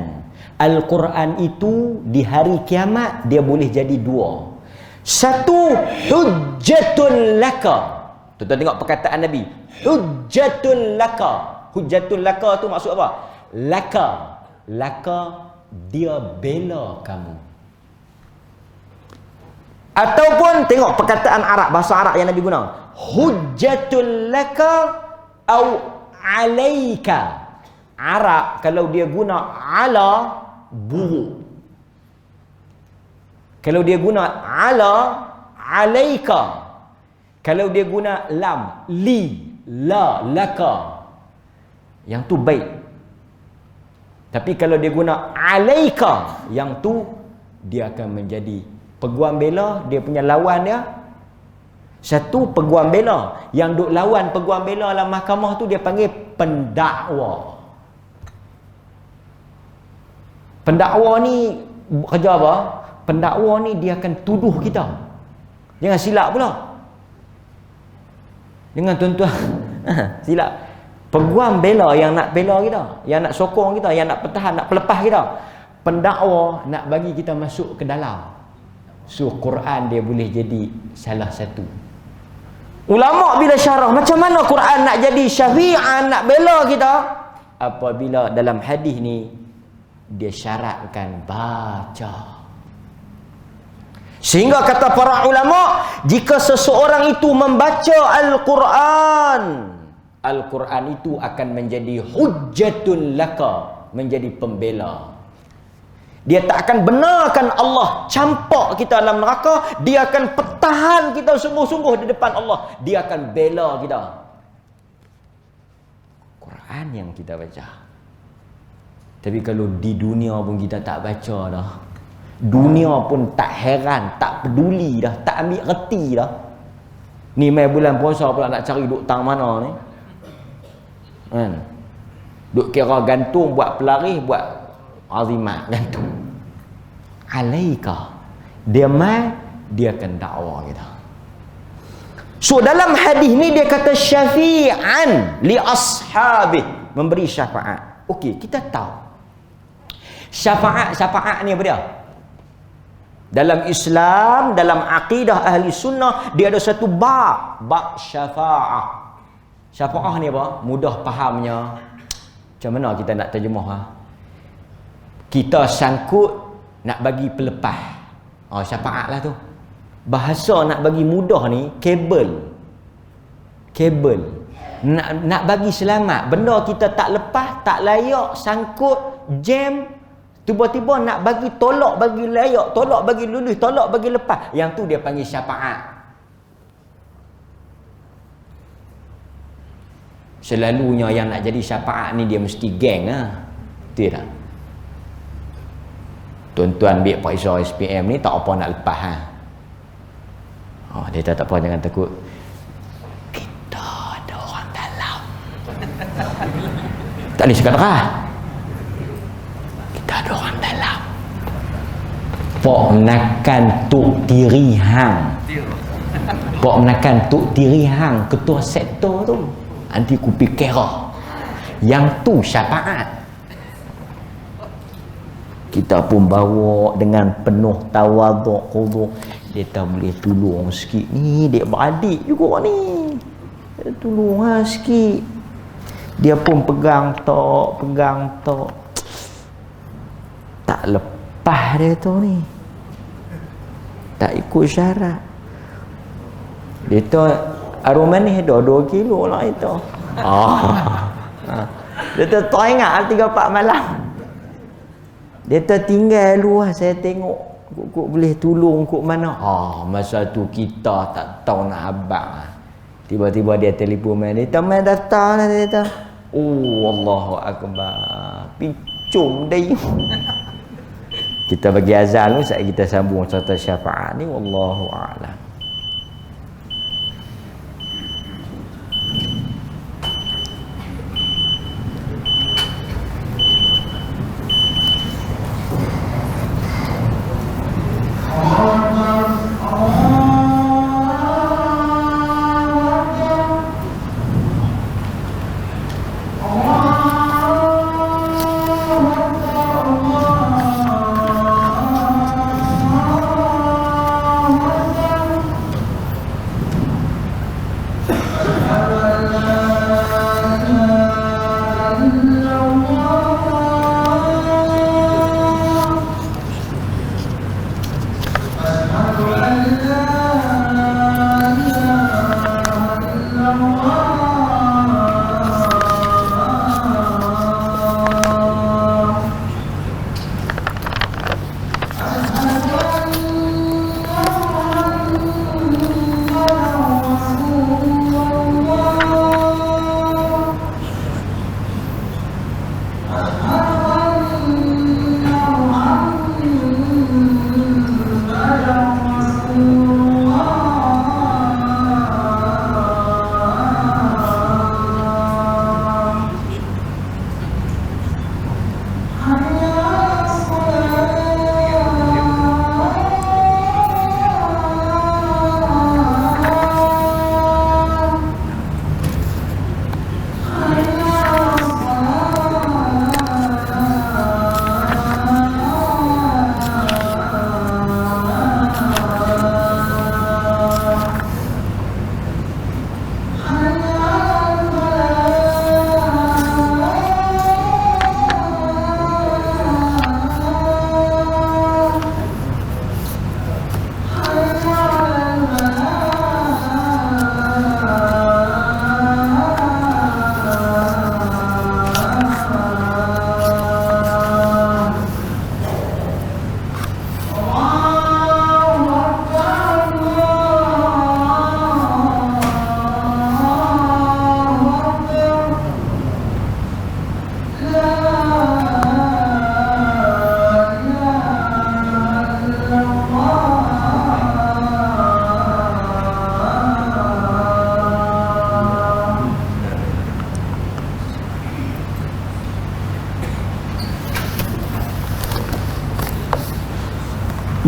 Al-Quran itu di hari kiamat dia boleh jadi 2. Satu, hujjatun laka. Tuan-tuan tengok perkataan Nabi. Hujjatun laka. Hujjatun laka tu maksud apa? Laka. Laka dia bela kamu. Ataupun tengok perkataan Arab, bahasa Arab yang Nabi guna. Hujjatul laka au alaika. Arab kalau dia guna ala, buruk. Kalau dia guna ala, alaika. Kalau dia guna lam, li, la, laka, yang tu baik. Tapi kalau dia guna alaika, yang tu dia akan menjadi peguam bela. Dia punya lawan dia satu, peguam bela. Yang duk lawan peguam bela dalam mahkamah tu dia panggil pendakwa. Pendakwa ni kerja apa? Pendakwa ni dia akan tuduh kita. Jangan silap pula. Jangan tuan-tuan silap. Peguam bela yang nak bela kita, yang nak sokong kita, yang nak pertahan, nak pelepah kita. Pendakwa nak bagi kita masuk ke dalam. So Quran dia boleh jadi salah satu. Ulama bila syarah macam mana Quran nak jadi syafi'an, nak bela kita, apabila dalam hadis ni dia syaratkan baca. Sehingga kata para ulama, jika seseorang itu membaca Al-Quran, Al-Quran itu akan menjadi hujjatun laka, menjadi pembela. Dia tak akan benarkan Allah campak kita dalam neraka. Dia akan pertahan kita sungguh-sungguh di depan Allah. Dia akan bela kita. Quran yang kita baca. Tapi kalau di dunia pun kita tak baca dah. Dunia pun tak heran, tak peduli dah, tak ambil reti dah. Ni mai bulan puasa pula nak cari duk tang mana ni. Kan? Duk kira gantung buat pelaris, buat azimat gantung. Alaika. Dia mai, dia akan dakwa kita. So dalam hadis ni dia kata syafi'an li ashabih, memberi syafaat. Okey, kita tahu syafaat ni apa dia? Dalam Islam, dalam akidah ahli sunnah, dia ada satu bab syafa'ah. Syafa'ah ni apa? Mudah fahamnya. Macam mana kita nak terjemah ha? Kita sangkut nak bagi pelepah. Syafa'at lah tu. Bahasa nak bagi mudah ni kabel. Nak bagi selamat. Benda kita tak lepas, tak layak, sangkut, jam, tiba-tiba nak bagi tolak, bagi layak, tolak bagi lulus, tolak bagi lepas. Yang tu dia panggil syafaat. Selalunya yang nak jadi syafaat ni dia mesti geng lah. Betul tak? Tuan-tuan ambil periksa SPM ni tak apa nak lepas ha. Dia tak apa, jangan takut. Kita ada orang dalam. Tak boleh cakap terah. Kita ada orang dalam. Pok menakan tuk tiri hang. Pok menakan tuk tiri hang ketua sektor tu. Nanti ku fikir yang tu syafaat. Kita pun bawa dengan penuh tawaduk, khuduk. Dia tak boleh tolong sikit ni, dek beradik juga ni. Dia tolong sikit. Dia pun pegang tok. Tak lepas dia tu ni. Tak ikut syarat. Dia tu aroma ni ada 2 kilo lah itu. Dia tu tak ingat 3-4 malam. Dia tu tinggal luar saya tengok. Kok boleh tolong kok mana. Masa tu kita tak tahu nak abang. Tiba-tiba dia telefon main. Dia main daftar lah dia tu. Allahu Akbar. Picum dia. Kita bagi azan dulu, saat kita sambung cerita syafaat ni. Wallahu a'lam.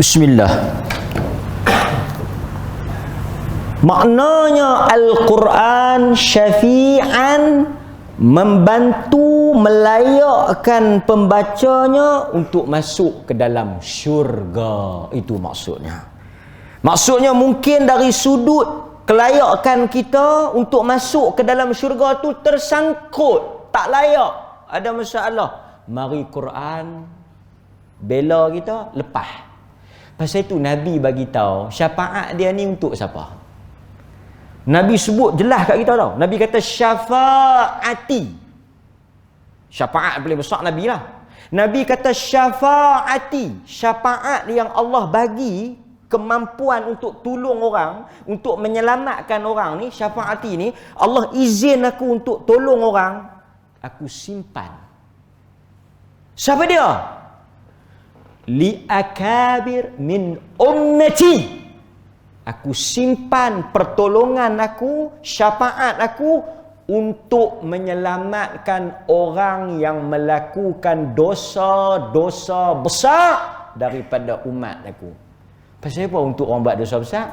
Bismillah. Maknanya Al-Quran syafi'an, membantu melayakkan pembacanya untuk masuk ke dalam syurga. Itu maksudnya. Maksudnya mungkin dari sudut kelayakan kita untuk masuk ke dalam syurga tu tersangkut, tak layak, ada masalah. Mari Quran bela kita, lepas. Pasal itu Nabi bagi tahu syafaat dia ni untuk siapa? Nabi sebut jelas kat kita tau. Nabi kata syafaati. Syafaat paling besar Nabi lah. Nabi kata syafaati. Syafaat yang Allah bagi kemampuan untuk tolong orang, untuk menyelamatkan orang ni, syafaati ni, Allah izin aku untuk tolong orang, aku simpan. Siapa dia? Li akabir min ummati. Aku simpan pertolongan aku, syafaat aku untuk menyelamatkan orang yang melakukan dosa-dosa besar daripada umat aku. Pasal apa untuk orang buat dosa besar?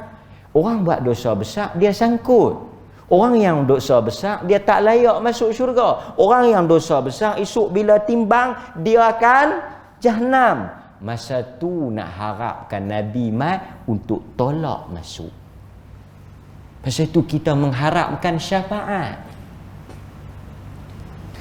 Orang buat dosa besar, dia sangkut. Orang yang dosa besar, dia tak layak masuk syurga. Orang yang dosa besar, esok bila timbang, dia akan Jahannam. Masa tu nak harapkan Nabi mat untuk tolak masuk. Pasal tu kita mengharapkan syafaat.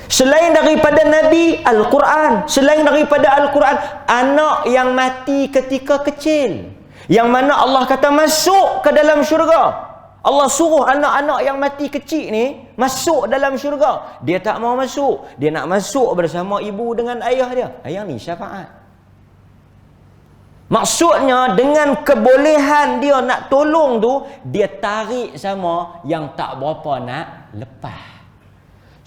Selain daripada Nabi, Al-Quran. Selain daripada Al-Quran, anak yang mati ketika kecil, yang mana Allah kata masuk ke dalam syurga. Allah suruh anak-anak yang mati kecil ni masuk dalam syurga. Dia tak mau masuk. Dia nak masuk bersama ibu dengan ayah dia. Ayah ni syafaat. Maksudnya dengan kebolehan dia nak tolong tu, dia tarik sama yang tak berapa nak lepas.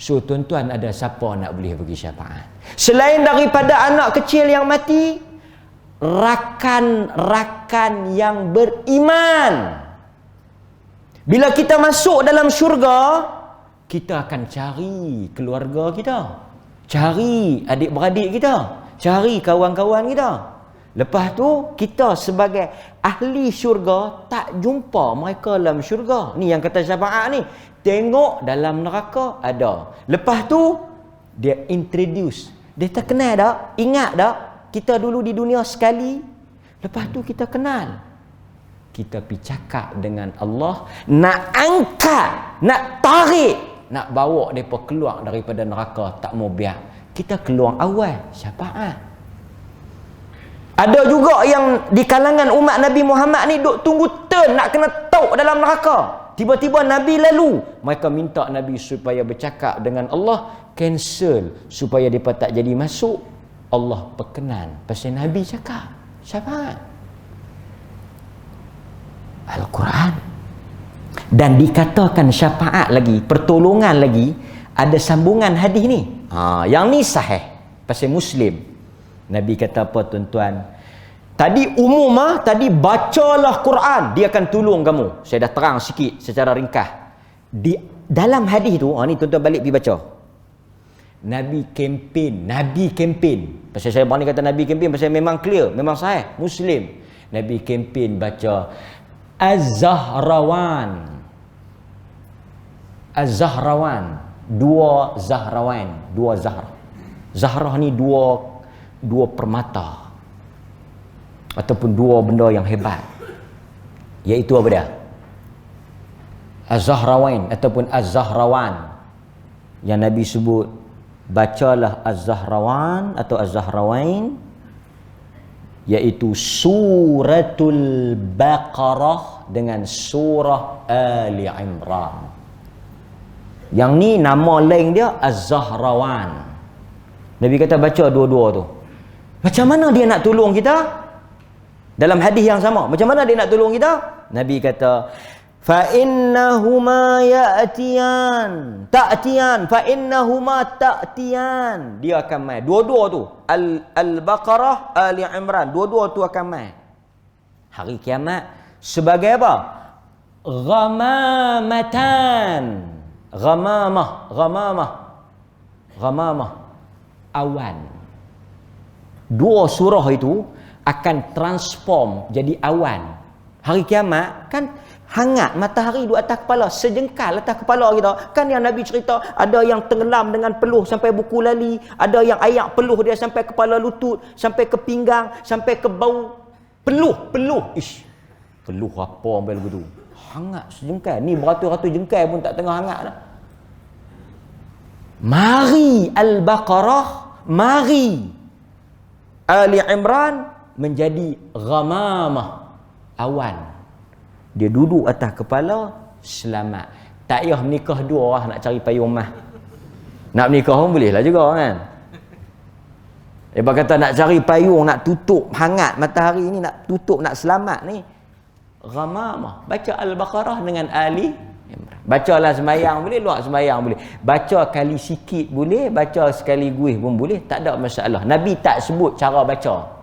So tuan-tuan, ada siapa nak boleh bagi syafaat? Selain daripada anak kecil yang mati, rakan-rakan yang beriman. Bila kita masuk dalam syurga, kita akan cari keluarga kita, cari adik-beradik kita, cari kawan-kawan kita. Lepas tu kita sebagai ahli syurga tak jumpa mereka dalam syurga. Ni yang kata syafaat ni. Tengok dalam neraka ada. Lepas tu dia introduce. Dia tak kenal tak? Ingat tak? Kita dulu di dunia sekali. Lepas tu kita kenal. Kita pergi cakap dengan Allah, nak angkat, nak tarik, nak bawa mereka keluar daripada neraka. Tak mau biar. Kita keluar awal. Syafaat. Ada juga yang di kalangan umat Nabi Muhammad ni duk tunggu turn nak kena tauk dalam neraka. Tiba-tiba Nabi lalu. Mereka minta Nabi supaya bercakap dengan Allah, cancel supaya mereka tak jadi masuk. Allah perkenan. Pasal Nabi cakap. Syafaat. Al-Quran. Dan dikatakan syafaat lagi, pertolongan lagi, ada sambungan hadis ni. Yang ni sahih. Pasal Muslim. Nabi kata apa tuan-tuan? Tadi umum tadi bacalah Quran, dia akan tolong kamu. Saya dah terang sikit secara ringkas. Di dalam hadis tu, ni tuan-tuan balik pergi baca. Nabi kempen. Pasal saya berani kata Nabi kempen pasal memang clear, memang sahih, Muslim. Nabi kempen baca Az-Zahrawan. Dua Zahra. Zahra ni dua permata ataupun dua benda yang hebat, iaitu apa dia? Az-Zahrawain ataupun Az-Zahrawan, yang Nabi sebut bacalah Az-Zahrawan atau Az-Zahrawain, iaitu suratul Baqarah dengan surah Ali Imran. Yang ni nama lain dia Az-Zahrawan. Nabi kata baca dua-dua tu. Macam mana dia nak tolong kita? Dalam hadis yang sama, macam mana dia nak tolong kita? Nabi kata, fa innahuma ya'tiyan. Dia akan mai. Dua-dua tu, Al-Baqarah, Ali Imran, dua-dua tu akan mai. Hari kiamat sebagai apa? Ghamamah. Awan. Dua surah itu akan transform jadi awan. Hari kiamat kan hangat, matahari di atas kepala, sejengkal atas kepala kita. Kan yang Nabi cerita, ada yang tenggelam dengan peluh sampai buku lali, ada yang ayak peluh dia sampai kepala lutut, sampai ke pinggang, sampai ke bau. Peluh. Peluh apa ambil begitu? Hangat sejengkal. Ni beratus-ratus jengkal pun tak tengah hangat dah. Mari Al-Baqarah, mari Ali Imran menjadi ghamamah, awan. Dia duduk atas kepala, selamat. Tak payah menikah dua orang nak cari payung mah. Nak menikah pun boleh lah juga kan. Dia kata nak cari payung, nak tutup hangat matahari ni, nak tutup, nak selamat ni. Ghamamah. Baca Al-Baqarah dengan Ali. Bacalah sembahyang boleh, luar sembahyang boleh. Baca kali sikit boleh, baca sekali guih pun boleh, tak ada masalah. Nabi tak sebut cara baca.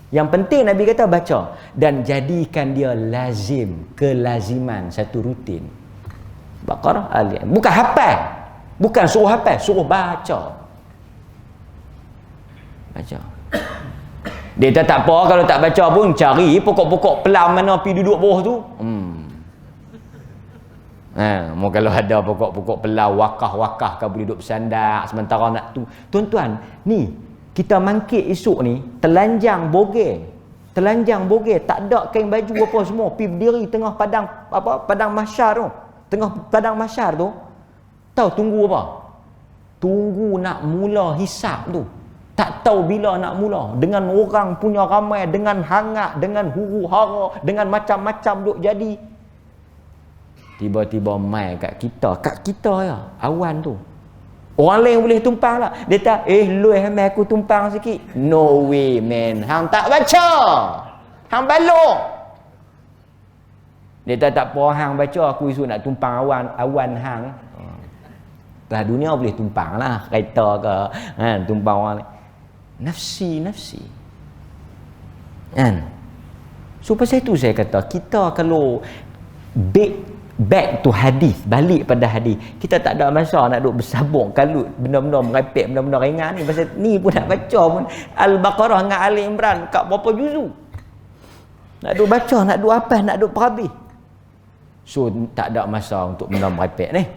Yang penting Nabi kata baca dan jadikan dia lazim, kelaziman, satu rutin. Baqarah, Ali Imran. Bukan hafal. Bukan suruh hafal, suruh baca. Baca. Dia tak apa kalau tak baca pun cari pokok-pokok pelam mana pergi duduk bawah tu. Mau kalau ada pokok-pokok pelau wakah-wakah kau boleh duduk bersandar sementara nak tu. Tuan-tuan, ni kita mangkit esok ni telanjang bogel. Telanjang bogel, tak ada kain baju apa semua, pergi berdiri tengah padang padang mahsyar tu. Tengah padang mahsyar tu. Tahu tunggu apa? Tunggu nak mula hisap tu. Tak tahu bila nak mula. Dengan orang punya ramai, dengan hangat, dengan huru-hara, dengan macam-macam duk jadi. Tiba-tiba mai kat kita ya, awan tu. Orang lain boleh tumpang lah. Dia tak, luih mai aku tumpang sikit. No way man. Hang tak baca. Hang balok. Dia tak apa hang baca, aku isu nak tumpang awan hang. Dah dunia boleh tumpang lah. Kereta ke, tumpang orang lain. Nafsi. Kan? So pasal itu saya kata, kita kalau back to hadis, balik pada hadis, kita tak ada masa nak duk bersabung kalut benda-benda merepek, benda-benda ringan ni. Pasal ni pun nak baca pun Al-Baqarah dengan Ali Imran kat berapa juzu, nak duk baca, nak duk hafal, nak duk perhabis. So tak ada masa untuk benda merepek ni.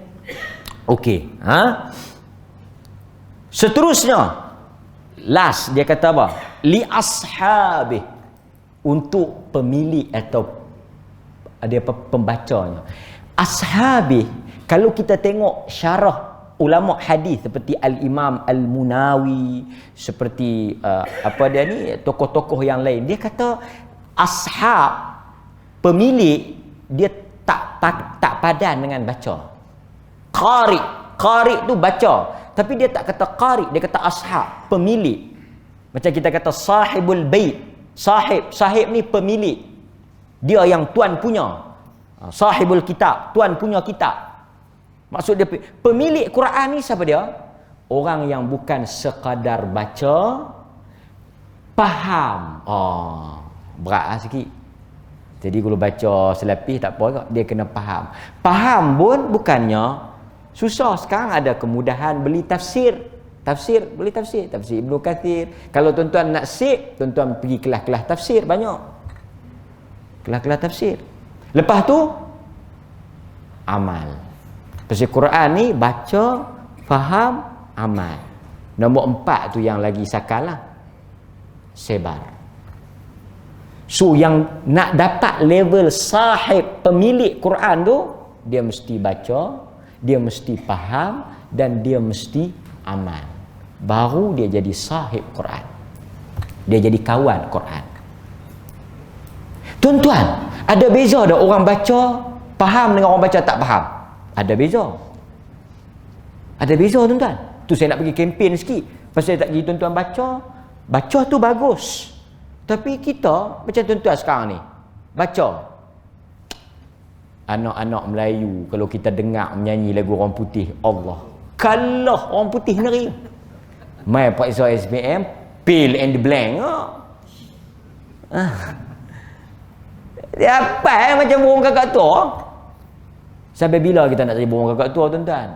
Okey, seterusnya last dia kata apa? Li ashabih, untuk pemilik atau ada apa pembacanya. Ashabi, kalau kita tengok syarah ulama hadis seperti Al-Imam Al-Munawi, seperti tokoh-tokoh yang lain, dia kata ashab, pemilik, dia tak padan dengan baca. Qari tu baca, tapi dia tak kata qari, dia kata ashab, pemilik. Macam kita kata sahibul bait, sahib ni pemilik. Dia yang tuan punya. Sahibul kitab, tuan punya kitab. Maksud dia pemilik Quran ni siapa dia? Orang yang bukan sekadar baca, faham. Berat sikit. Jadi kalau baca selapis tak apa, dia kena faham. Faham pun bukannya susah. Sekarang ada kemudahan beli tafsir. Beli tafsir Ibnu Katsir. Kalau tuan-tuan nak sip, tuan-tuan pergi kelas-kelas tafsir banyak. Kelas-kelas tafsir. Lepas tu amal. Pasal Quran ni baca, faham, amal. Nombor 4 tu yang lagi sakal lah. Sebar. So yang nak dapat level sahib, pemilik Quran tu, dia mesti baca, dia mesti faham, dan dia mesti amal. Baru dia jadi sahib Quran. Dia jadi kawan Quran. Tuan-tuan, ada beza dah orang baca faham dengan orang baca tak faham. Ada beza. Ada beza tuan-tuan. Tu saya nak pergi kempen sikit. Pasal tak pergi tuan-tuan baca tu bagus. Tapi kita macam tuan-tuan sekarang ni, baca. Anak-anak Melayu kalau kita dengar menyanyi lagu orang putih, Allah, kalah orang putih negeri. Mai periksa SPM, fill in the blank. Dia apa macam burung kakak tua? Sampai bila kita nak jadi burung kakak tua tuan-tuan?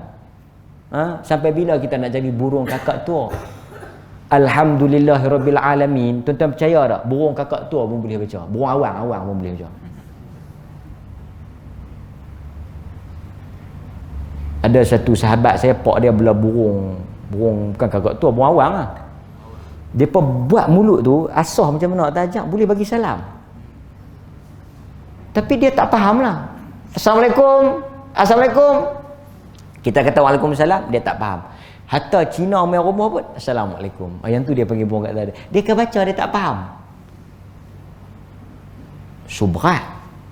Sampai bila kita nak jadi burung kakak tua? Alhamdulillahirabbil alamin. Tuan-tuan percaya tak? Burung kakak tua pun boleh baca. Burung awang pun boleh baca. Ada satu sahabat saya, pak dia belah burung bukan kakak tua, burung awang lah. Dia pun buat mulut tu asah macam mana tak ajak boleh bagi salam. Tapi dia tak faham lah. Assalamualaikum. Kita kata waalaikumsalam, dia tak faham. Hatta Cina main rumah pun Assalamualaikum. Yang tu dia panggil burung kat tadi. Dia akan baca, dia tak faham. Subhat.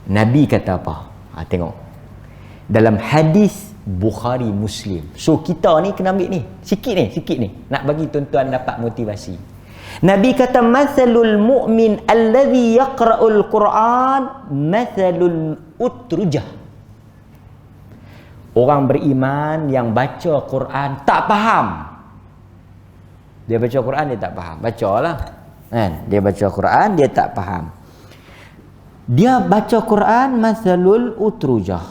Nabi kata apa? Tengok. Dalam hadis Bukhari Muslim. So kita ni kena ambil ni. Sikit ni. Nak bagi tuan-tuan dapat motivasi. Nabi kata mathalul mu'min alladhi yaqra'ul Quran mathalul utrujah. Orang beriman yang baca Quran tak faham. Dia baca Quran dia tak faham. Bacalah. Kan? Dia baca Quran dia tak faham. Dia baca Quran mathalul utrujah.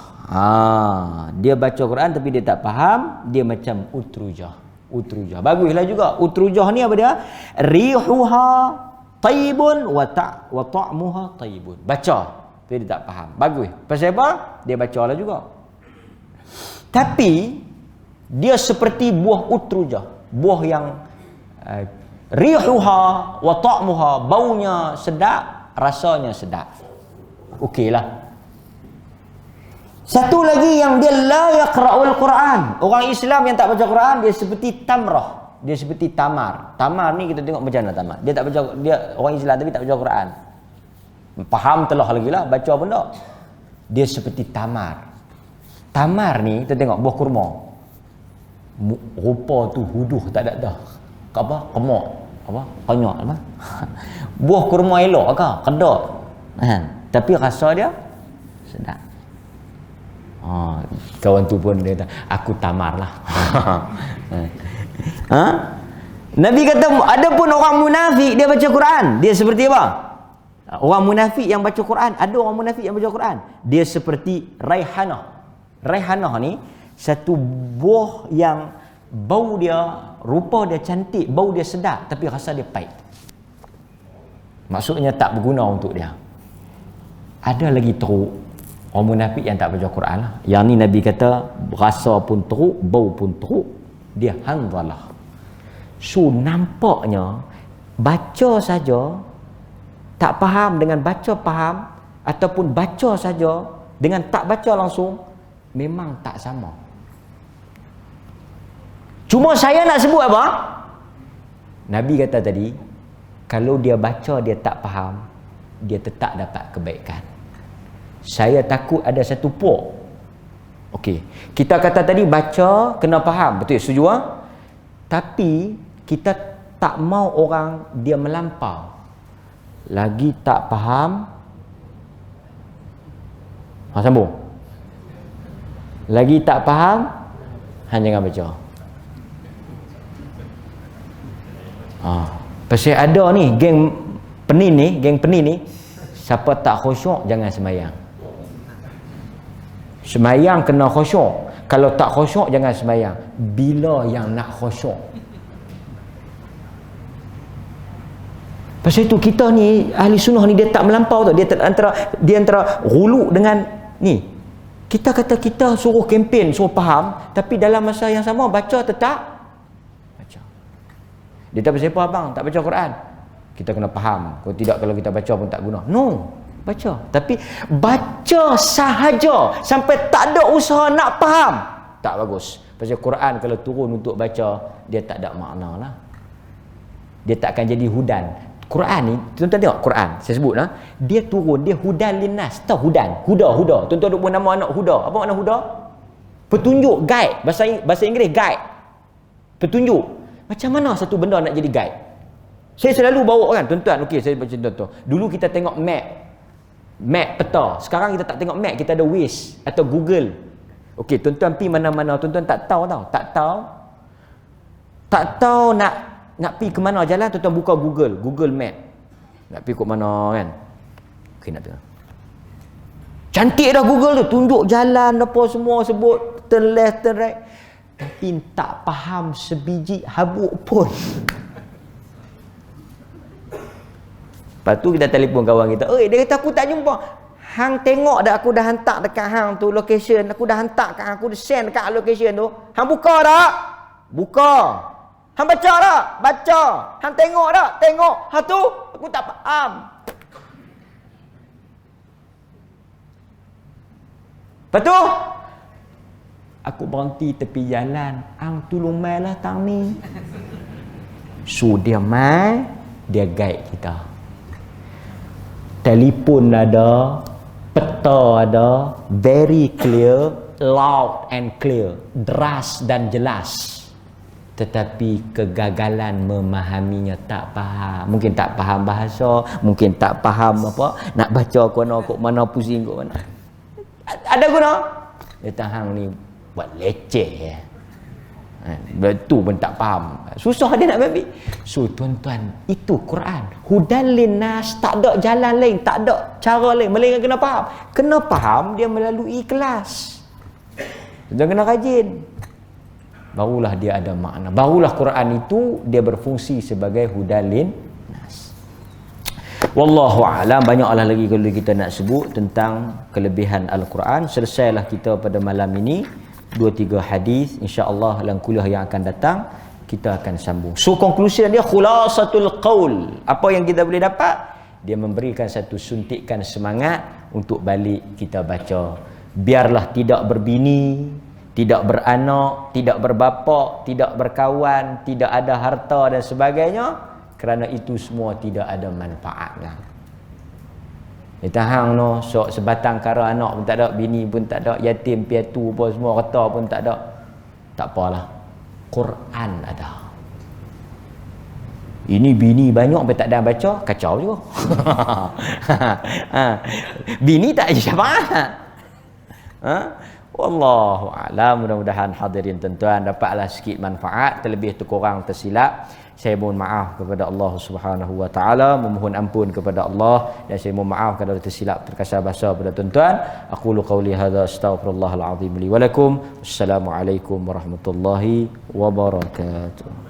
Dia baca Quran tapi dia tak faham, dia macam utrujah. Baguslah juga. Utrujah ni apa dia? Rihuha taibun wa ta'muha taibun. Baca tapi dia tak faham. Bagus. Pasal apa? Dia bacalah juga. Tapi dia seperti buah utrujah, buah yang rihuha wa ta'muha, baunya sedap, rasanya sedap. Okeylah. Satu lagi yang dia la yaqra'ul Quran. Orang Islam yang tak baca Quran, dia seperti tamrah. Dia seperti tamar. Tamar ni kita tengok macam mana tamar. Dia tak baca, dia orang Islam tapi tak baca Quran. Faham telah lagi lah, baca pun tak. Dia seperti tamar. Tamar ni kita tengok buah kurma. Rupa tu huduh tak ada dah. Apa? Kemak. Apa? Konyak apa? Buah kurma elok ke? Kedok. Tapi rasa dia sedap. Kawan tu pun dia kata, aku tamar lah. Nabi kata, ada pun orang munafik dia baca Quran, dia seperti apa? Orang munafik yang baca Quran, ada orang munafik yang baca Quran, dia seperti raihanah. Raihanah ni satu buah yang bau dia, rupa dia cantik, bau dia sedap, tapi rasa dia pahit. Maksudnya tak berguna untuk dia. Ada lagi teruk, orang munafik yang tak baca Quran lah. Yang ni Nabi kata rasa pun teruk, bau pun teruk, dia hanzalah. So nampaknya baca saja tak faham dengan baca faham, ataupun baca saja dengan tak baca langsung, memang tak sama. Cuma saya nak sebut apa? Nabi kata tadi, kalau dia baca dia tak faham, dia tetap dapat kebaikan. Saya takut ada satu pok. Okey, kita kata tadi baca kena faham, betul, setuju ah? Tapi kita tak mau orang dia melampau. Lagi tak faham, sambung. Lagi tak faham, jangan baca. Pasal ada ni geng penin ni, siapa tak khusyuk jangan sembahyang. Sembahyang kena khusyuk. Kalau tak khusyuk jangan sembahyang. Bila yang nak khusyuk? Pasal itu kita ni ahli sunnah ni dia tak melampau tau. Dia antara hulu dengan ni. Kita kata kita suruh kempen, suruh faham, tapi dalam masa yang sama baca tetap baca. Dia tak pasal apa abang tak baca Quran. Kita kena faham. Kalau tidak, kalau kita baca pun tak guna. No, baca. Tapi baca sahaja sampai tak ada usaha nak faham, tak bagus. Pasal Quran kalau turun untuk baca, dia tak ada makna lah. Dia tak akan jadi hudan. Quran ni, tuan-tuan tengok Quran, saya sebut lah, dia turun, dia hudan linnas. Tahu hudan? Huda. Tuan-tuan duk nama anak huda. Apa makna huda? Petunjuk, guide. Bahasa Inggeris guide. Petunjuk. Macam mana satu benda nak jadi guide? Saya selalu bawa kan, tuan-tuan, okey, saya baca contoh. Dulu kita tengok map peta. Sekarang kita tak tengok map, kita ada Waze atau Google. Okey, tuan-tuan pergi mana-mana, tuan-tuan tak tahu nak pergi ke mana jalan, tuan-tuan buka Google Map. Nak pergi ke mana kan? Okey, nak tengok. Cantik dah Google tu, tunjuk jalan apa semua, sebut turn left, turn right. Tapi tak faham sebiji habuk pun. Lepas tu kita telefon kawan kita. Dia kata aku tak jumpa. Hang tengok dah, aku dah hantar dekat hang tu location. Aku dah hantar kat hang, aku dah send dekat location tu. Hang buka tak? Buka. Hang baca tak? Baca. Hang tengok tak? Tengok. Hang tu aku tak faham. Lepas tu aku berhenti tepi jalan. Hang tolong mai lah tang ni. So dia mai, dia guide kita. Telefon ada, peta ada, very clear, loud and clear, deras dan jelas. Tetapi kegagalan memahaminya, tak faham. Mungkin tak faham bahasa, mungkin tak faham apa, nak baca kok mana pusing kok mana. Ada guna? Dia tahang ni buat leceh ya. Betul pun tak faham. Susah dia nak ambil. So tuan-tuan, itu Quran. Hudan linnas, tak ada jalan lain, tak ada cara lain melainkan kena faham. Kena faham dia melalui kelas. Tuan kena rajin. Barulah dia ada makna. Barulah Quran itu dia berfungsi sebagai hudalin nas. Wallahu a'lam. Banyaklah lagi kalau kita nak sebut tentang kelebihan Al-Quran. Selesailah kita pada malam ini 2-3 hadis. Insya-Allah dalam kuliah yang akan datang kita akan sambung. So conclusion dia khulasatul qaul. Apa yang kita boleh dapat? Dia memberikan satu suntikan semangat untuk balik kita baca. Biarlah tidak berbini, tidak beranak, tidak berbapa, tidak berkawan, tidak ada harta dan sebagainya, kerana itu semua tidak ada manfaatnya. Kita hang no sok sebatang kara anak pun tak ada, bini pun tak ada, yatim piatu apa semua harta pun tak ada. Tak apalah. Quran ada. Ini bini banyak sampai tak ada baca, kacau juga. Bini tak ada syafaat. Wallahu a'lam. Mudah-mudahan hadirin tuan-tuan dapatlah sikit manfaat, terlebih terkurang tersilap. Saya mohon maaf kepada Allah Subhanahu wa taala, memohon ampun kepada Allah, dan saya mohon maaf kalau tersilap terkasar bahasa pada tuan-tuan. Aqulu qauli hadza astaghfirullahal azim li wa lakum. Assalamualaikum warahmatullahi wabarakatuh.